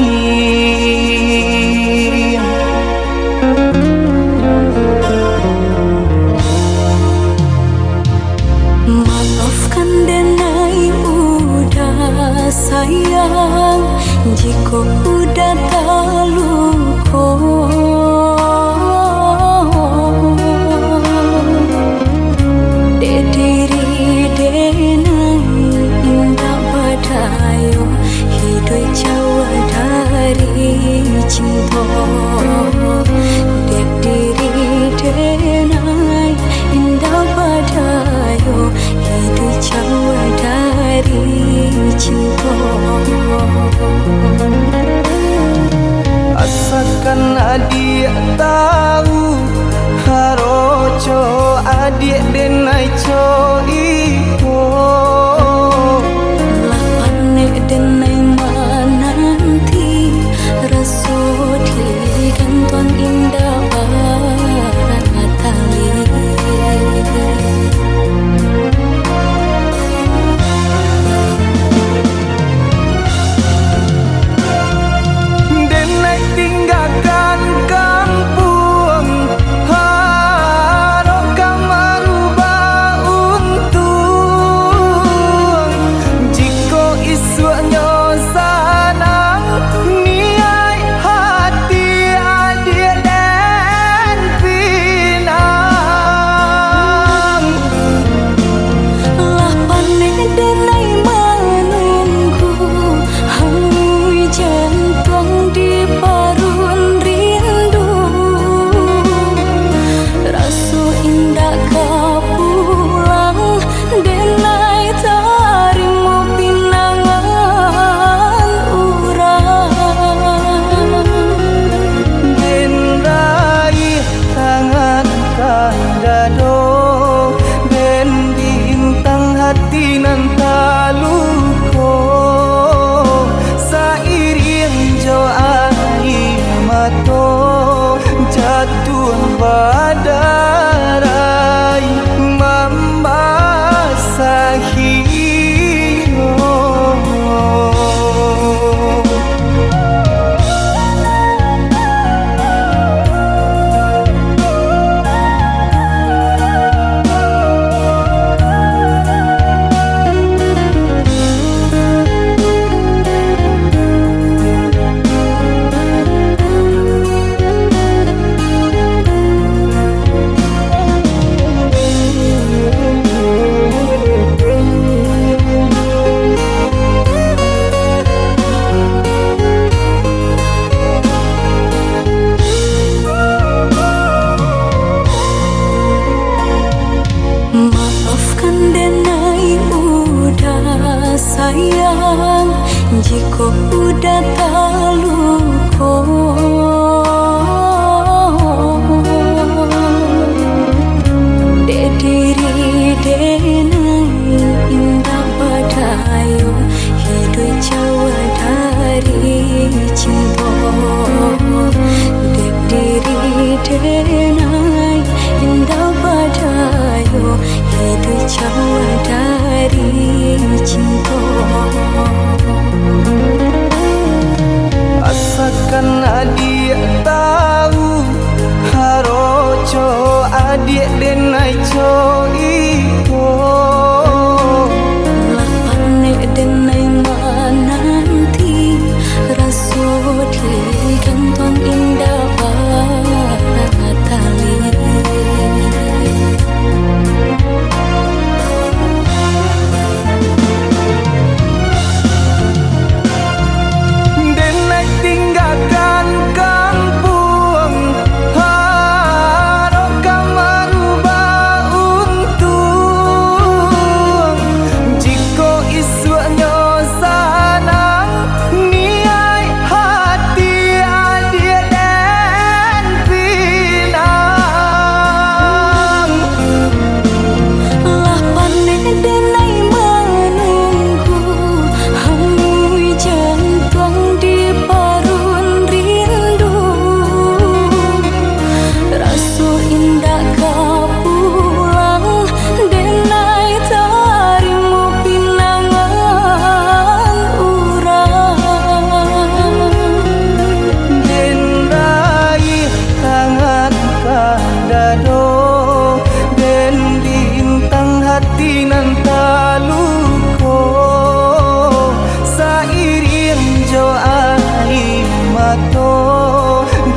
Maafkan denai udah sayang, jika udah terluka. Diri denai indah badayo, hidup jauh dari cinta. Diri denai indah badayo, hidup jauh dari cinta. Asalkan adik tahu, haroco adik denai co ipo, Lapanek denai mananti, rasudi gantuan indah batali. denai tinggalkan kampung, harok merubah untuk badarai membasahi sayang, jika udah terluka, dek diri denai indah padayo, hidup jauh dari cinta. Dek diri denai indah padayo, hidup jauh dari cinta. Asalkan adik tahu haroco adik denai coiko Lapane denai mananti rasut kantong indah batali.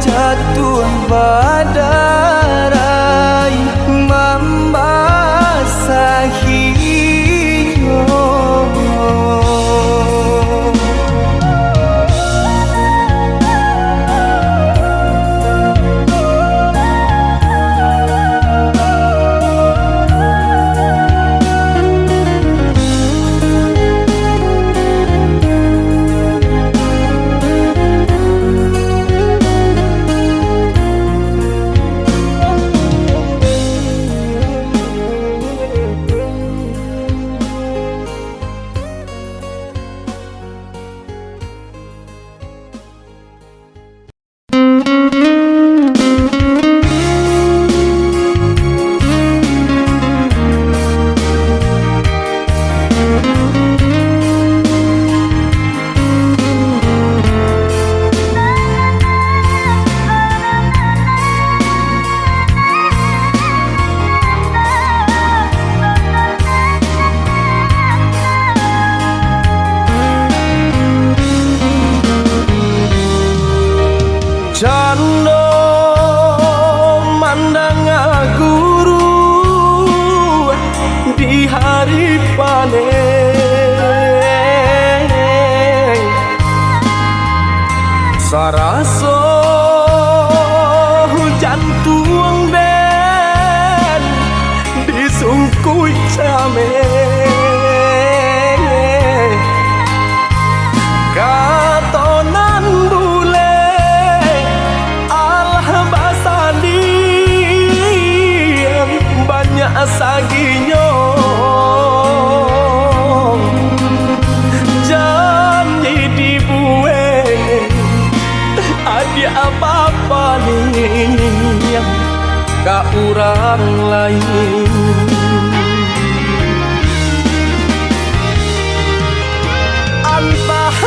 jatuh badarai membasahi Cando mandang guru di hari panen saraso hujan tuang den disungkui camen katonan bule banyak saginyo janji dibueng ada apa-apa nih ka urang lain. Antahlah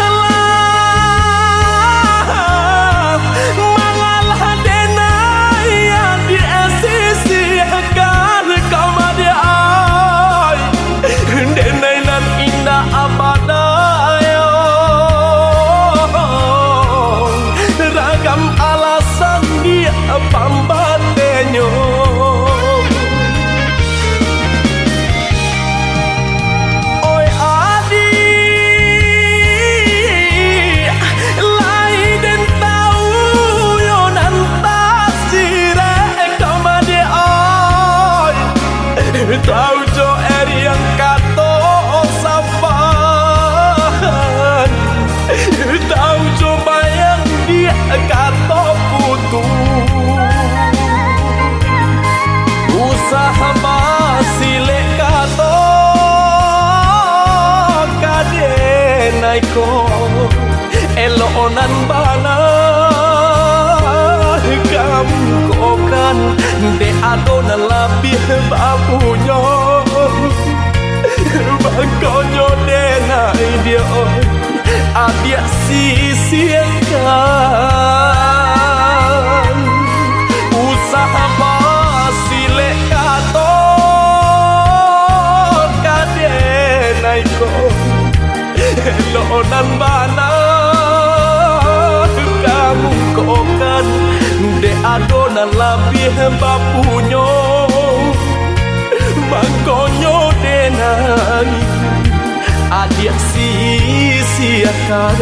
mangalah denai di sisi kan kamade ai denai nan indah abadayo ragam alasan dia pambatenyo. Tahu jo yang kato sapan, tahu jo bayang dia kato putu. Usaha basile kato kade naiko elonan bana kamu kokan de adona labih bapunyo bakonyo denai dia adia sisihkan usaha basile kato kade naiko elonan bana kamu kokan de adona labih bapunyo mangkonyo denai adia sisihkan.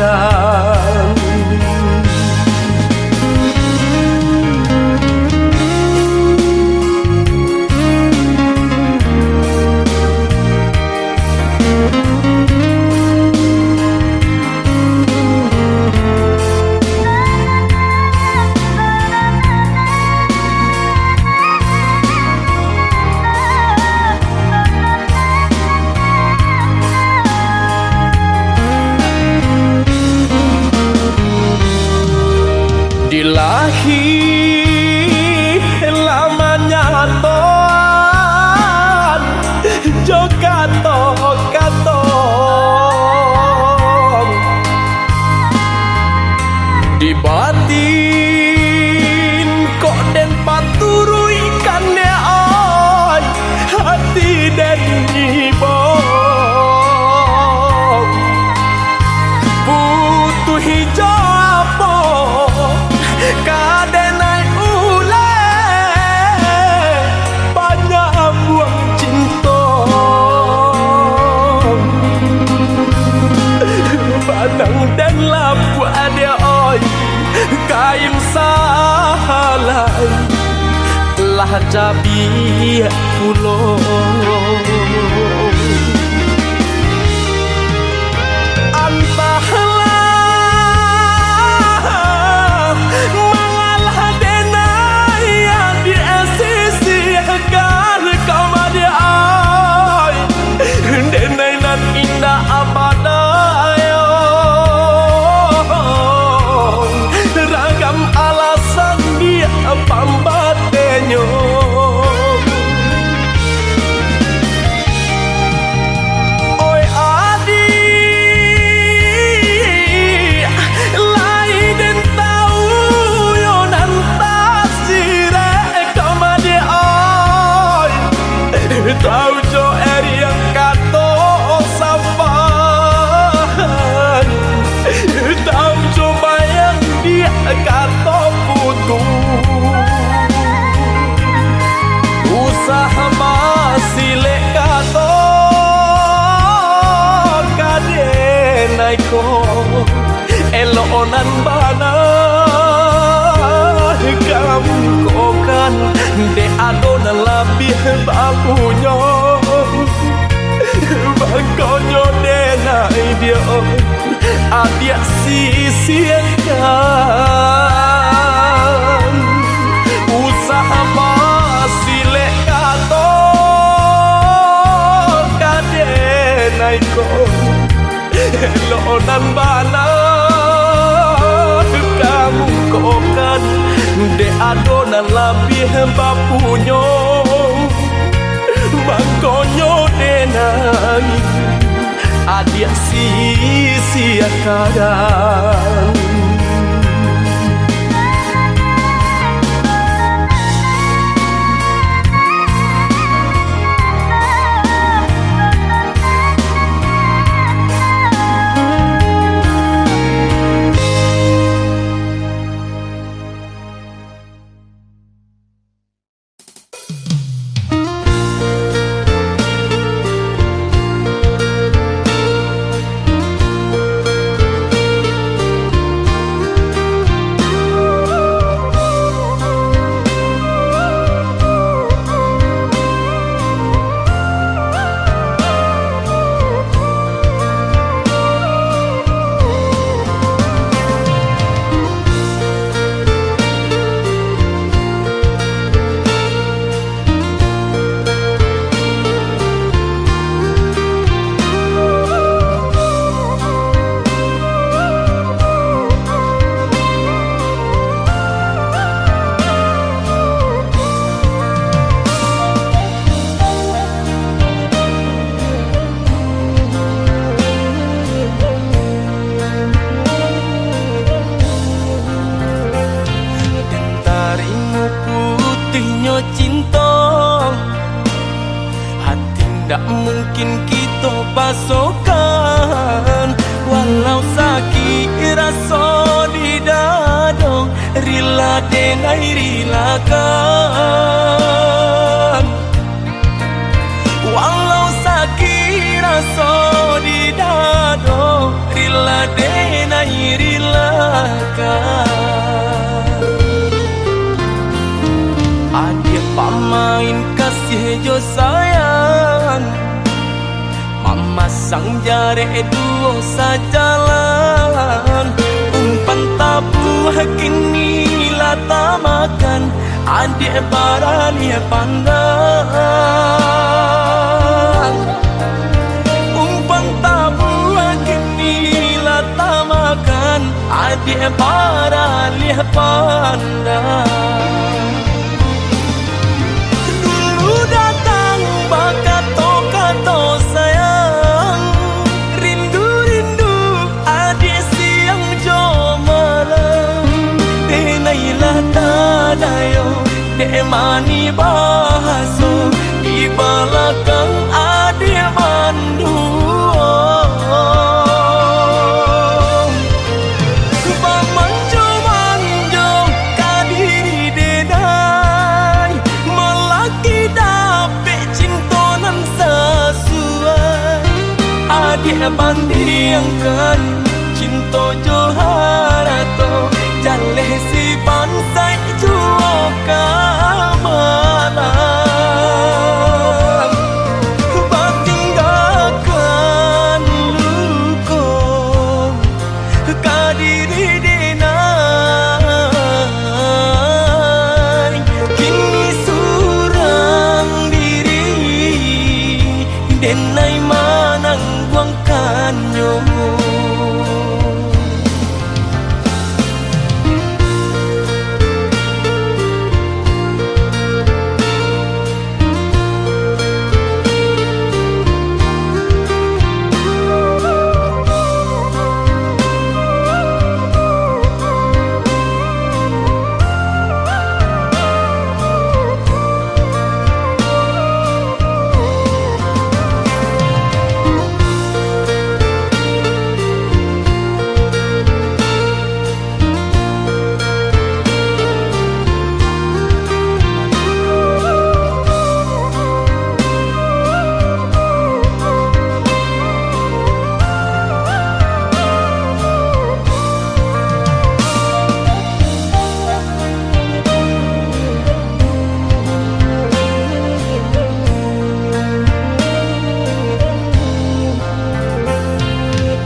Dilahi lamanya toan jokato kato di batin kok den paturui kan ne ai hati den ibong butuh hijau kadenai ule banyak buang cinta padang dan lapu ada oi kaim salai lah jabi pulo pambatenyo oi adi lai den tau yo nan tasire kamade ai tau jo yang kato sapan tau jo bayang dia kato putu. Usaha basile kato kade naiko elonan bana kamu kokan de adona labih bapunyo bakonyo denai dia adia sisihkan usaha basile kato kade naiko elonan bana kamu kokan de adona labih bapunyo Makonyo denai Adia sia kadang tak mungkin kita pasokan walau sakit rasa di dadong rila denai rilakan walau sakit rasa di dadong rila denai rilakan adik pamain kasih jo sayang mama sang jare duo sajalan umpan tabu kini lata makan adik barani pandang umpan tabu kini lata makan adik barani pandang kato sayang rindu-rindu adik siang jo malam denailah tadayo dek mani bahaso di belakang adik mandu Manjo kadiri denai melaki dapet cintonan adik bandingkan cinta joharato jaleh si bansai juo kamalan batinggalkan luko kadiri denai kini surang diri denai manang buangkannya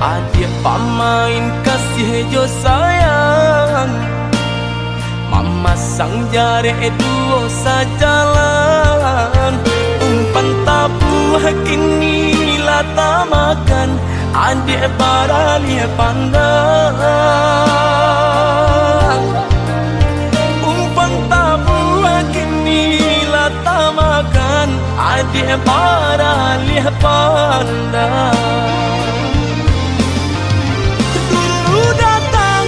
adik pamain kasih jo sayang mama sang jare duo sajalan umpan tabu kini lata makan adik barali pandang umpan tabu para lihat pandang. Dulu datang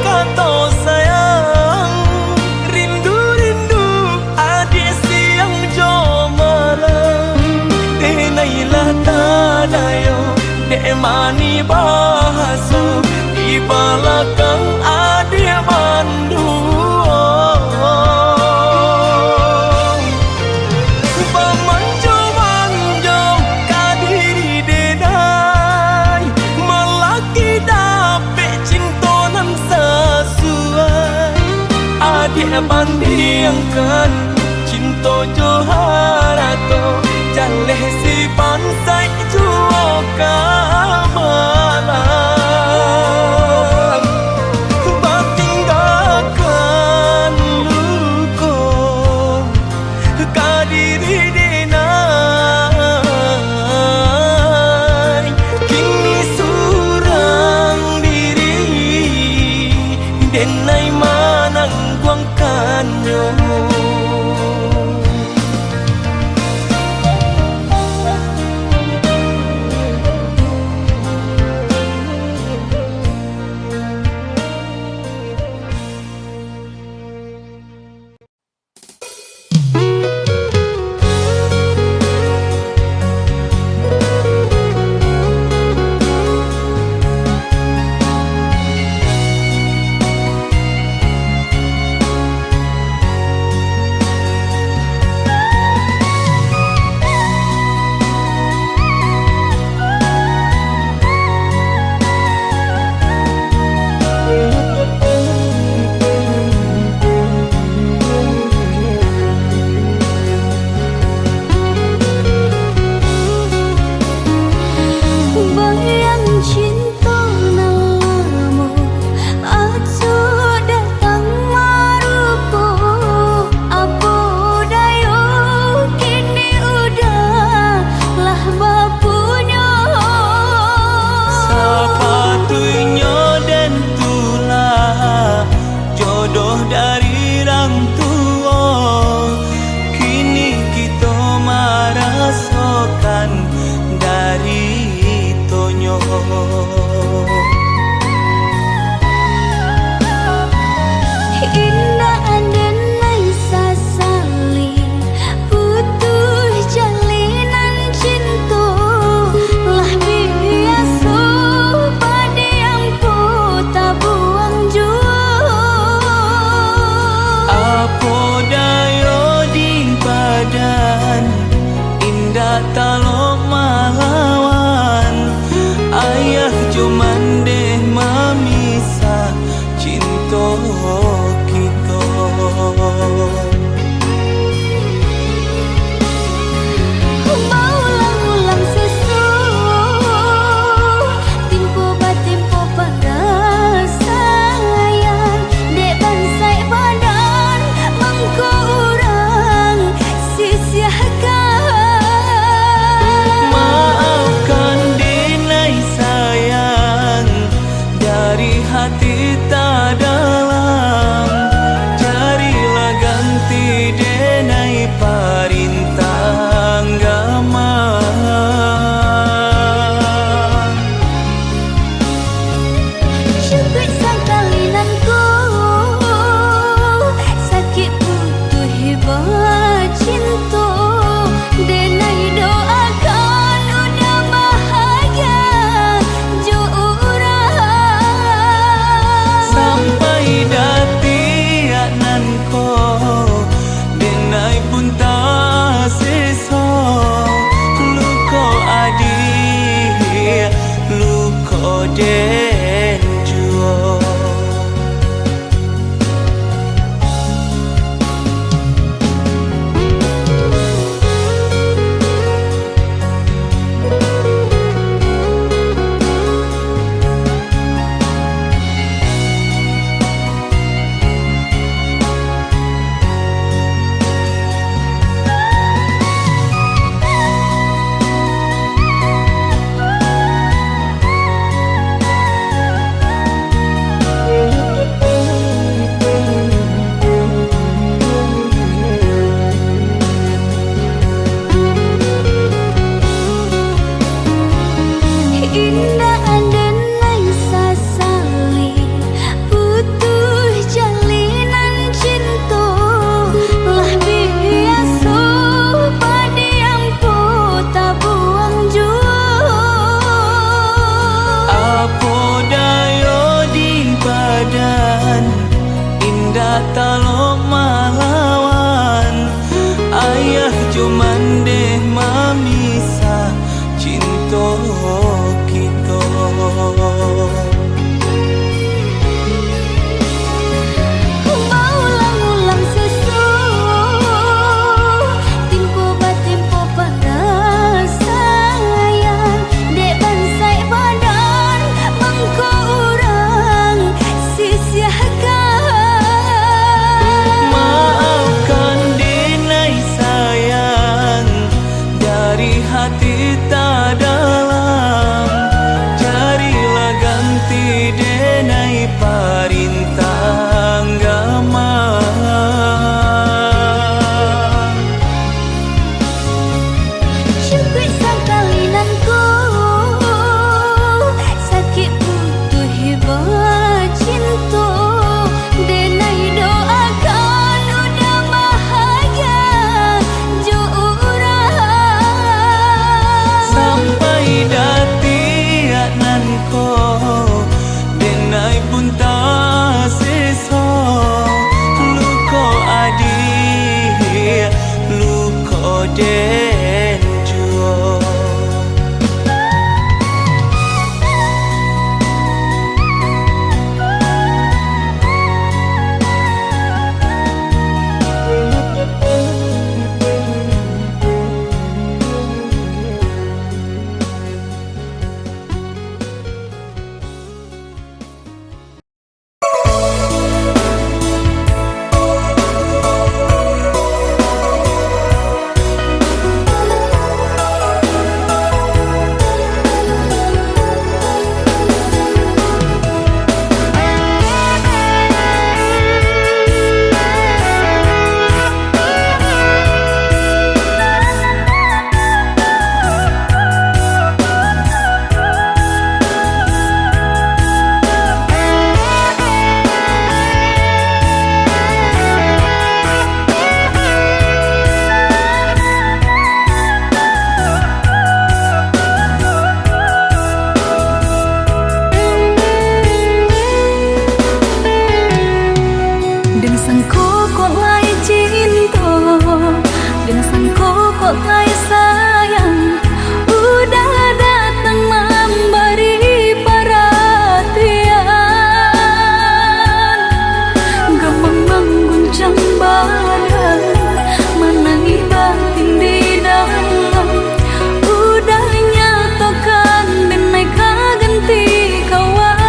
kato sayang, rindu-rindu adik siang jomalang. Denailah tadayo, dek mani bahaso, di belakang adik mandu. Dia bandingkan cinta joharato, jaleh si pansai juo kamalang. Batinggalkan luko kadiri denai, kini surang diri denai manang kanyo. Hati tak dalam talo malawan ayah cuman deh memisah cinta kita. Ulang-ulang susu Timpo batimpo pada sayang Dek bansai badan Mengko urang sisiakan. Maafkan dinai sayang dari hati tak dalam. Carilah ganti denai parintang gama. Cukup sakalinanku sakit putuh hiba cinta. Denai doakan udah bahagia jo urang. Sampai dati nan ko denai pun tak seso. Luko adi luko denjo. Dan sangko kok lai cinta, dan sangko kok lai sayang, udah datang memberi perhatian. Gemang mengguncang badan, menangi batin di dalam. Udah nyatakan denai kaganti kawan.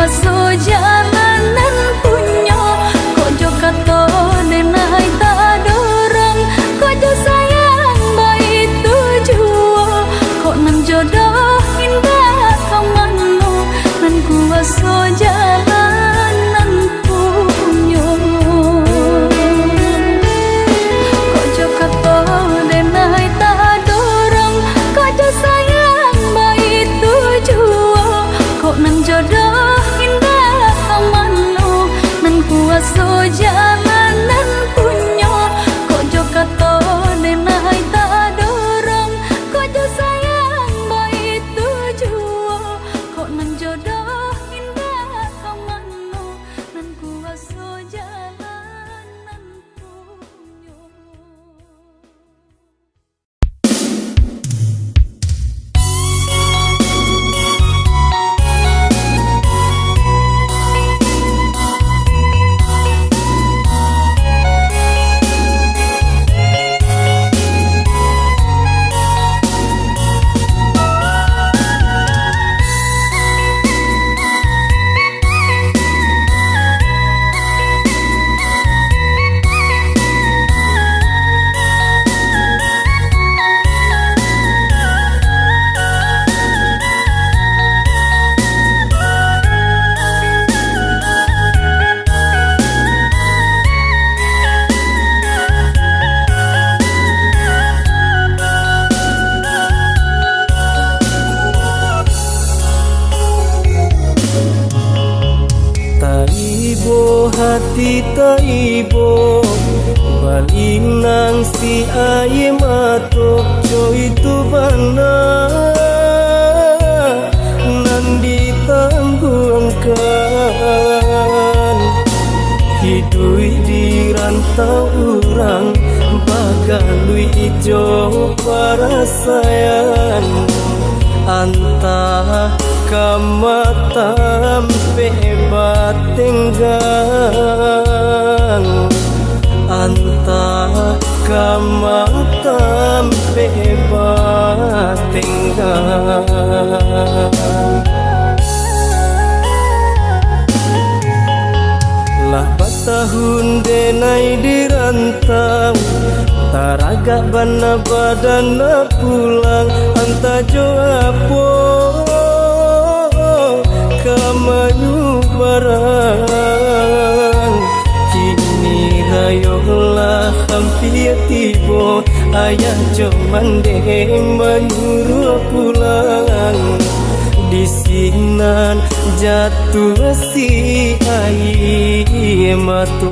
kuaso jalanan punyo kok jo kato denai tak dorong kok jo sayang baik tujuo kok nan jodoh indah kamano nan kuaso jalanan punyo kok jo kato denai tak dorong kok jo sayang baik tujuo kok nan jodoh indah kamano nan kuaso jalanan punyo kok jo kato denai tak dorong kok jo sayang baik tujuo kok nan jodoh indah kamano nan kuaso jalanan punyo. Taibo hati taibo balinang si aye matok joy tu bana nan ditangguhkan hidui di rantau urang bagalui ijo parasayan antah kamatam pebat tenggang antah kamatam pebat tenggang lah batahun denai dirantau taraga bana badana pulang anta joapo kamayu barang kini rayolah hampir tibo ayah cuman deh menurut pulang di sinan jatuh si air matu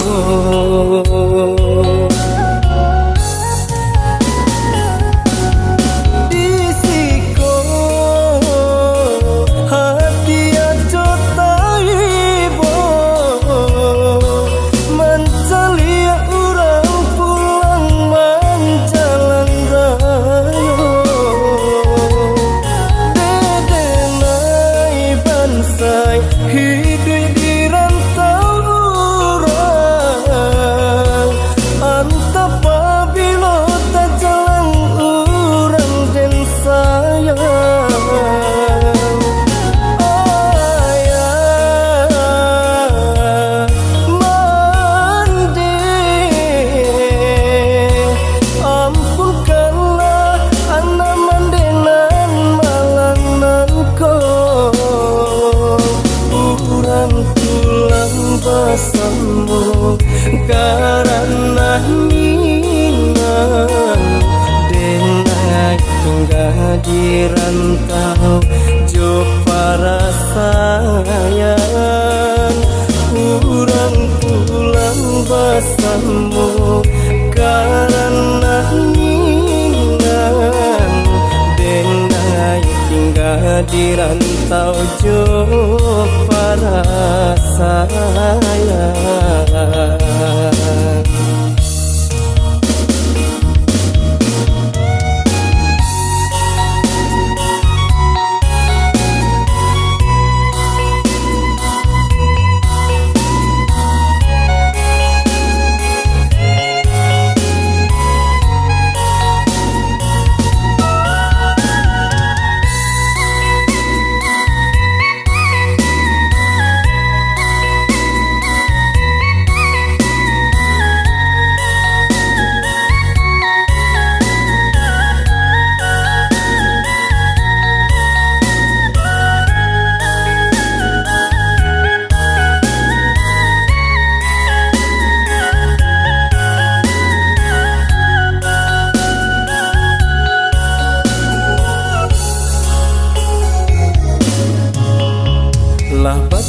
karena minang denai tunggal di rantau jo para sayang kurang pulang bersama karena minang denai tinggal di rantau jo para sayang.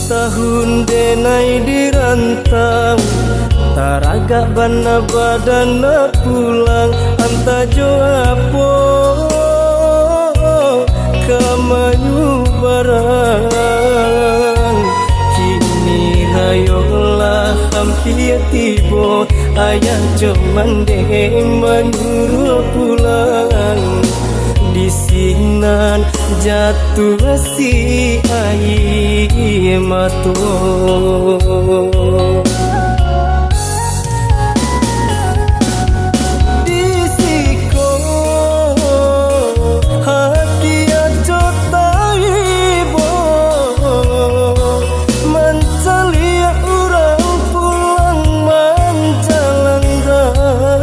Tahun denai dirantau taraga bana badana pulang anta jo apo kamayu barang kini rayolah hampir tibo ayah jo mande menuru pulang di sinan jatuh si air mato di siko hati aja taibo mencari orang pulang menjalan raya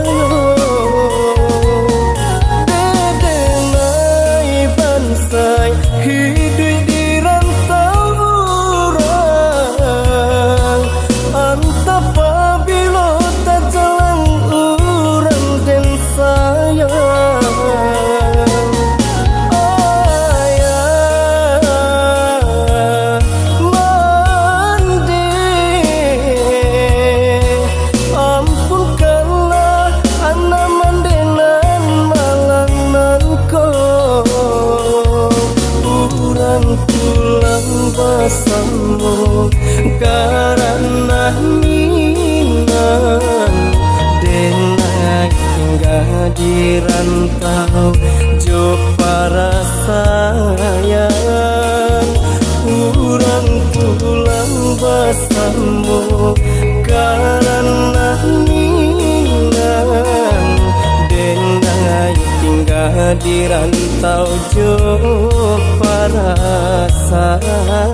hidup di rantau orang antap apabila tak jalan orang dan sayang ayah mandi ampunkanlah anak mandenan malangan kau pulang bersama karena minang denai hingga di rantau jo para sayang urang pulang bersama karena minang denai hingga di rantau jo para sayang.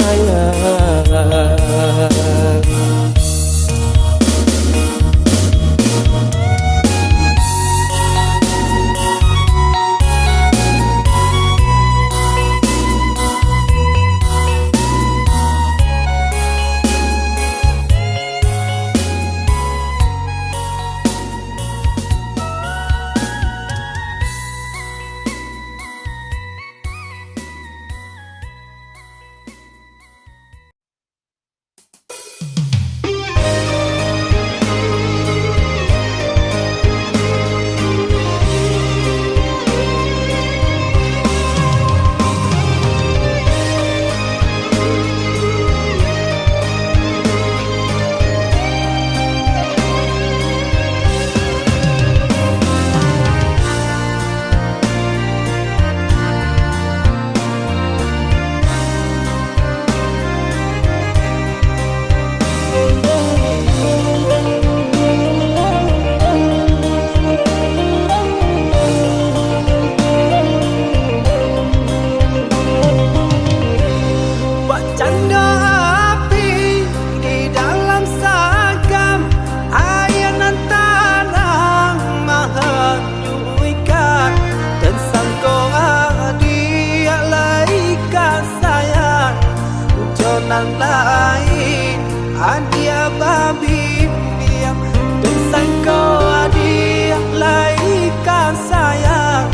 Nan lain adia babi diam dan sangko adia laikan sayang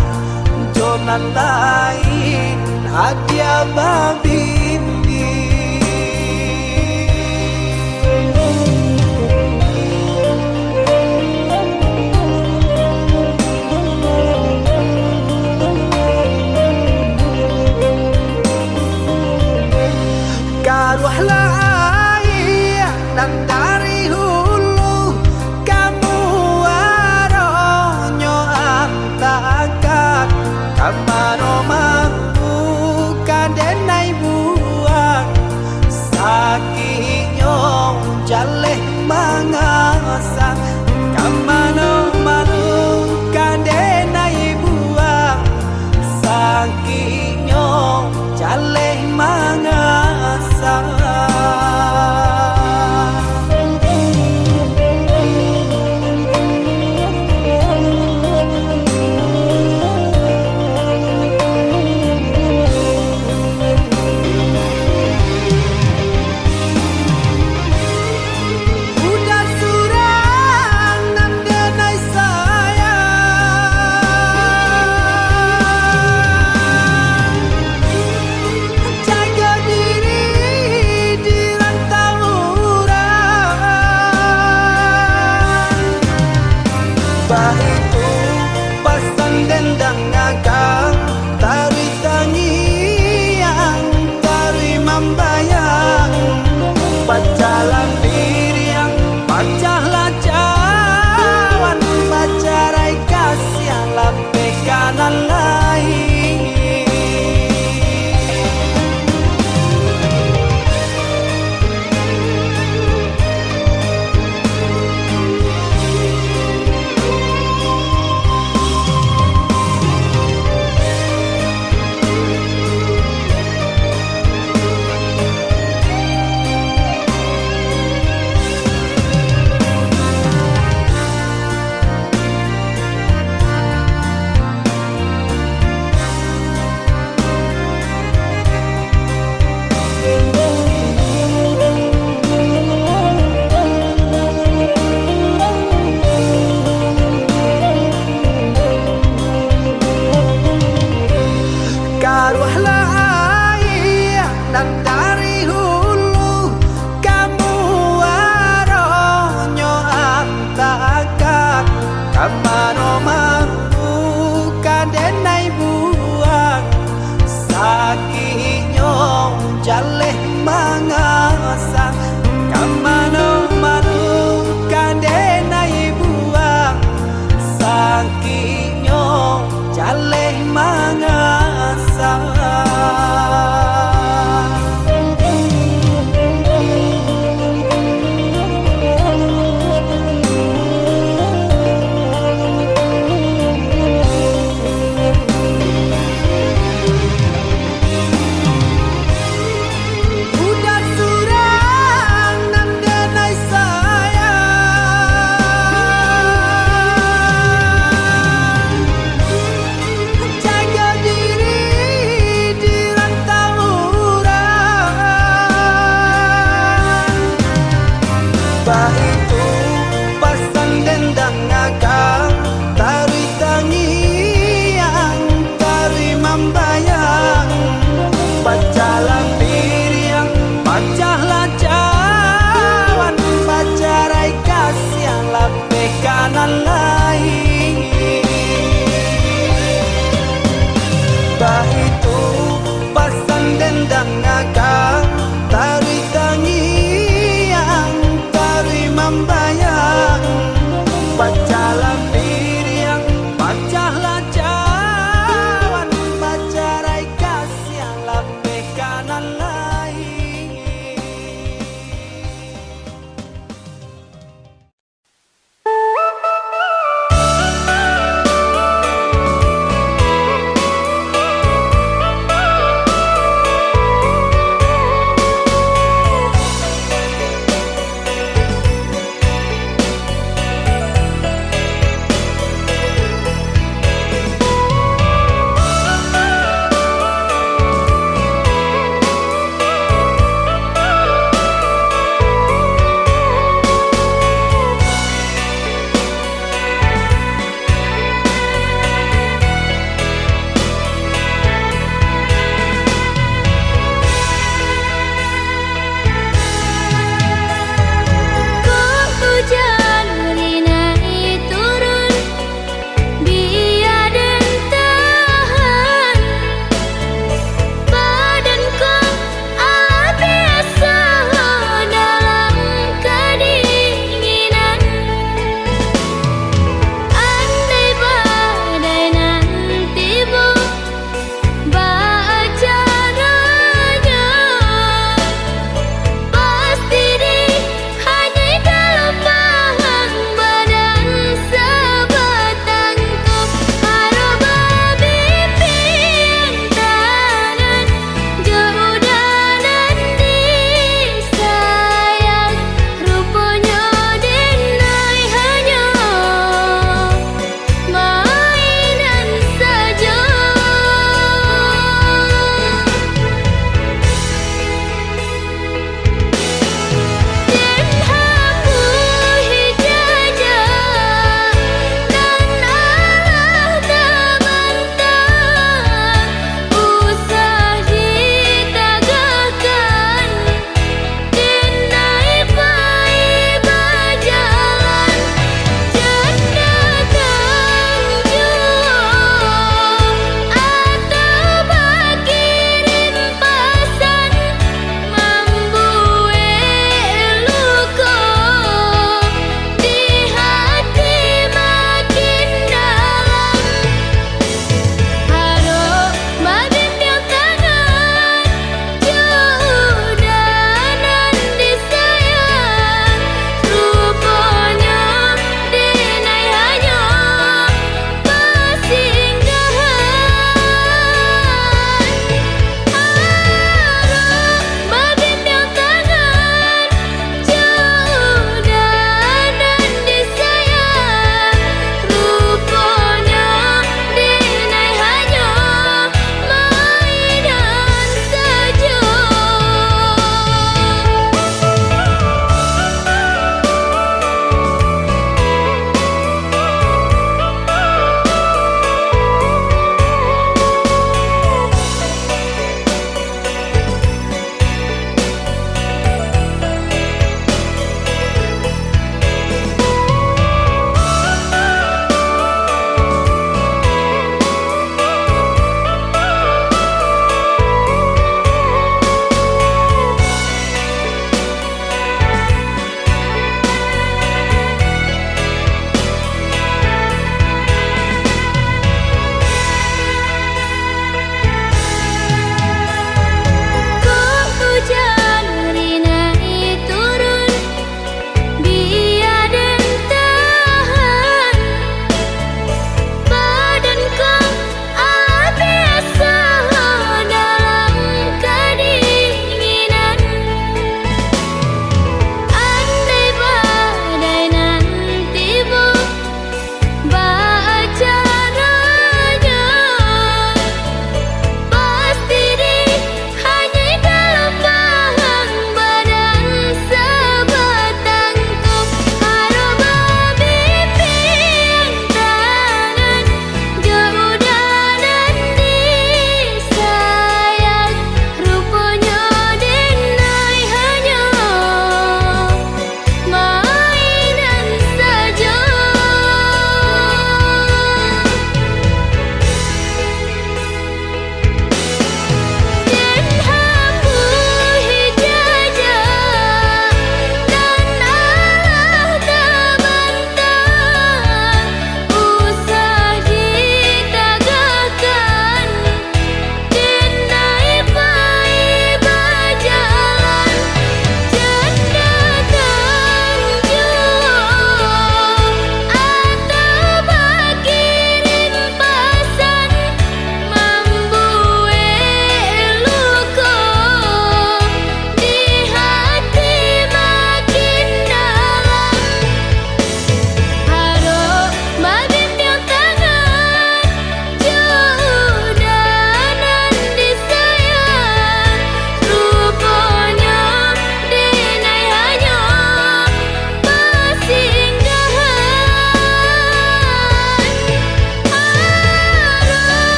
jonan lain adia babi karuahlah air dan dari hulu kamu aronyo antakan kamano mampu kadenai buang sakinyo jaleh mangasa kamano manu kadenai buang sakinyo jaleh mangasa jaleh mangasa kamano malu kadenai buang sakinyo jaleh mangasa udah surah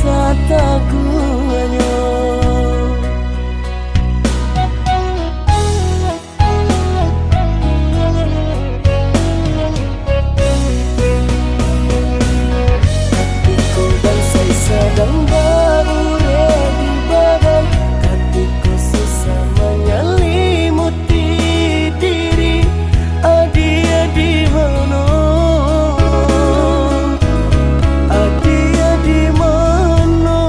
sataguanyo. Hatiku bangsai sedang berure di badan, hatiku susah menyelimuti diri. Adia di mana? Adia di mana?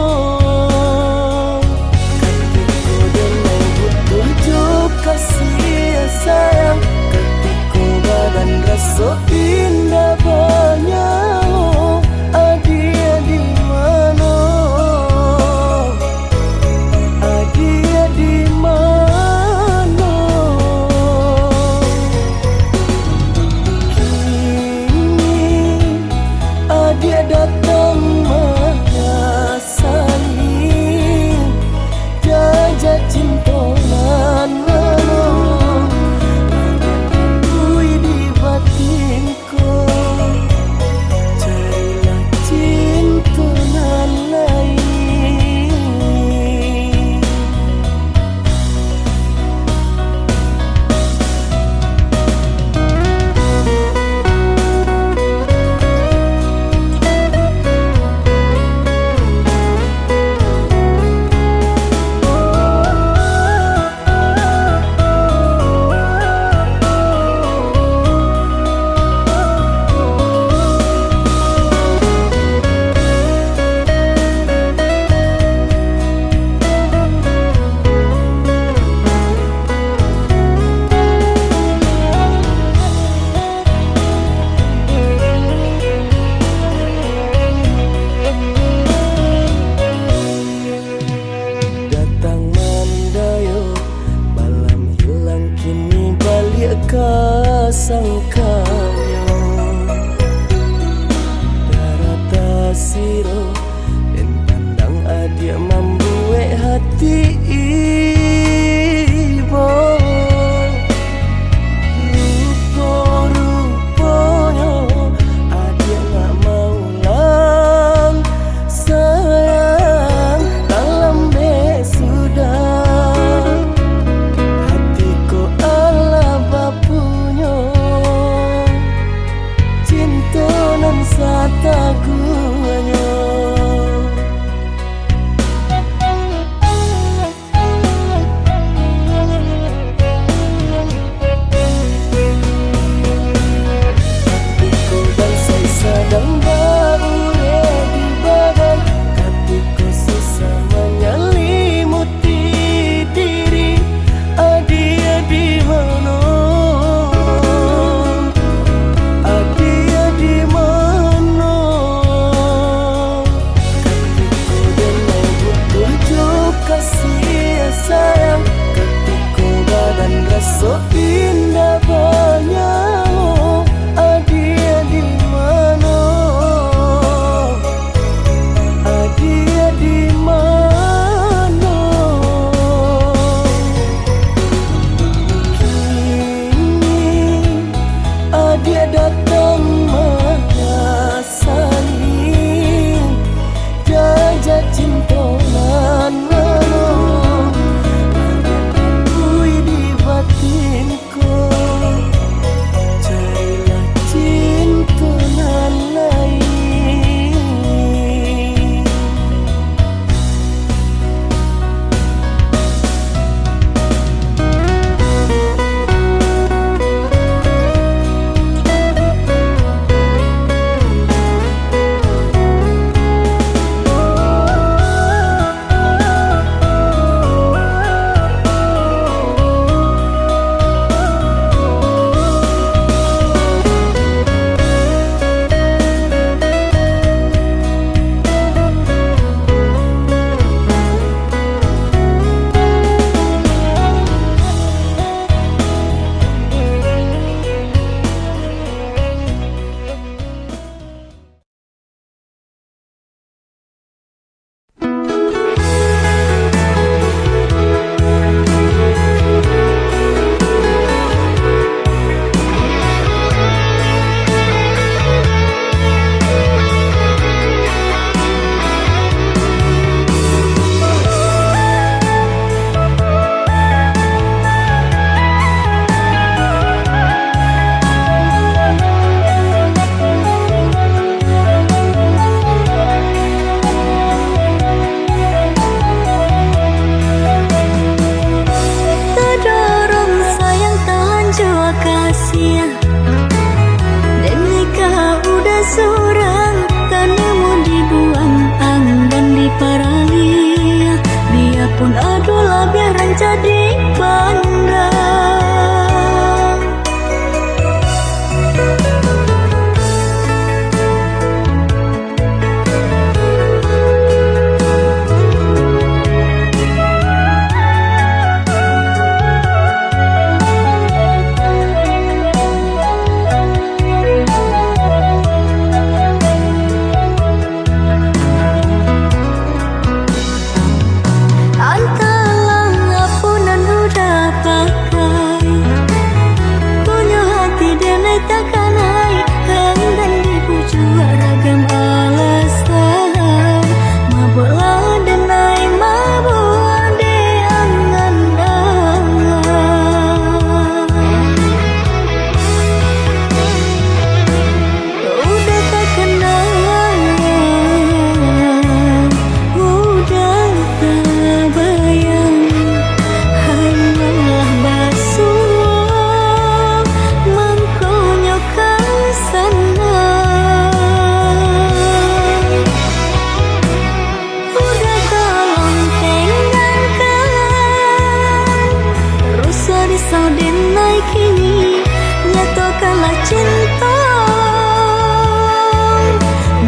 kini nyatakanlah cinta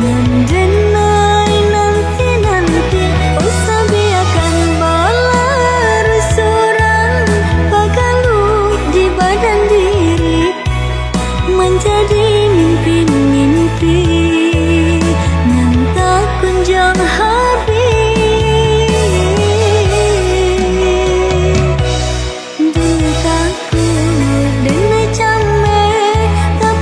mendenai nanti usah biarkan berlarut suram bagalu di badan diri menjadi mimpi-mimpi yang tak kunjung habis. Dulu takut denai camai tak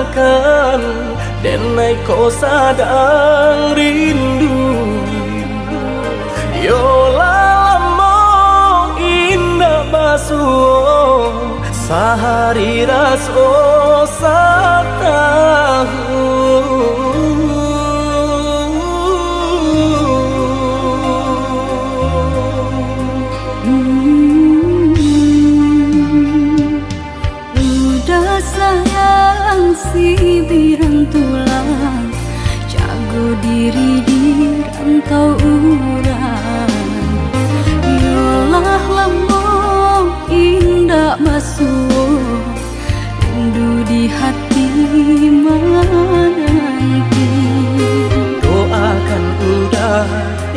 akan denai kau sadang rindu. Yola lamo indah basuh sehari raso satahu. Udah sayang si birang tulang, jago diri di rantau urang. Yolah lamo indah basuh rindu di hati menanti. Doakan udah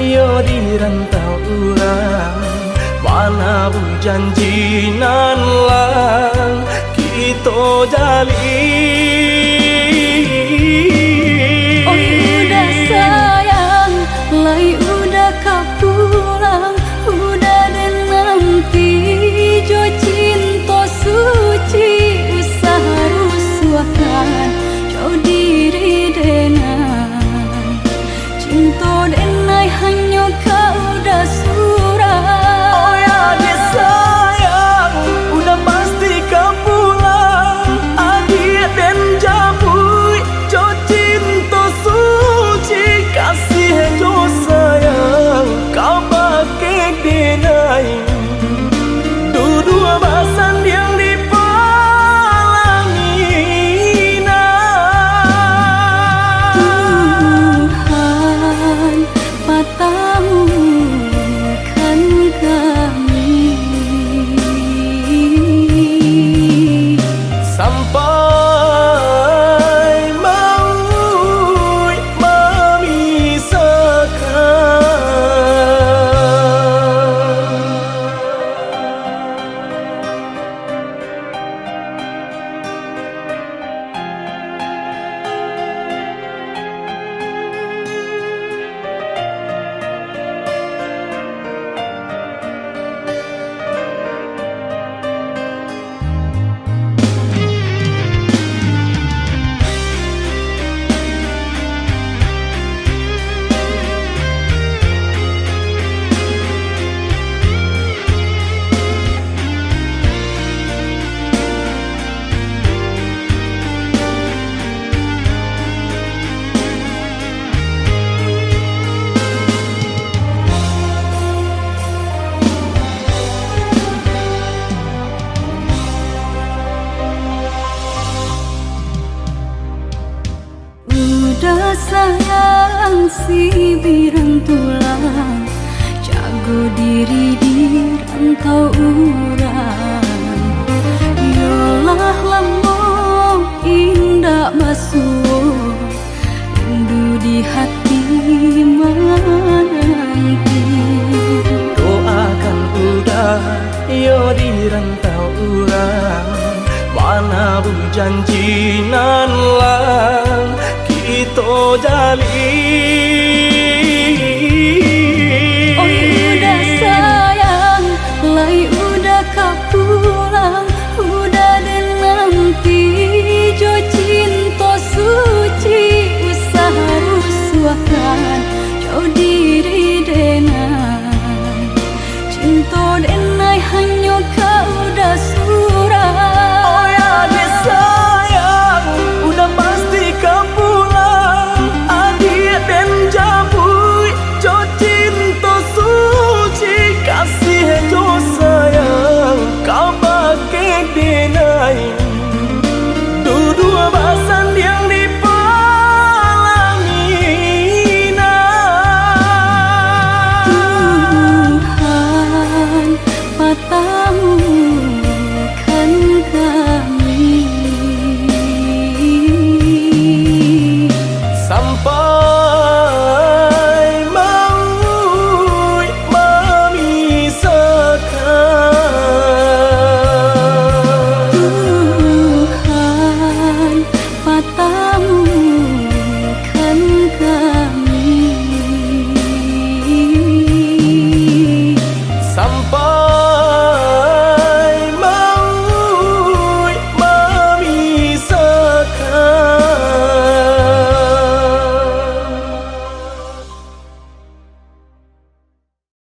yo di rantau urang, mana bu janji nan lang kita jalin. Oh udah sayang, lai udah kapulang, udah dan nanti jo cinta suci usaha rusuakan jauh diri denai. Cinta denai hanya kau udah surah. Oh ya dia sayang, udah pasti kau pulang. Adik dan jabui, jo cinta suci kasih jo sayang, kau pakai denai. Dua basan yang dipalangina. Tuhan patahkan kami sampai maut memisahkan. Udah sayang si birang tulang, jago diri di rantau urang. Yolah lamo indah basuh rindu di hati menanti. Doakan udah yo di rantau urang, mana bu janji nan lang kita jalin. Oh udah sayang, lai udah kapulang, udah dan nanti jo cinta suci usaha rusuakan jauh di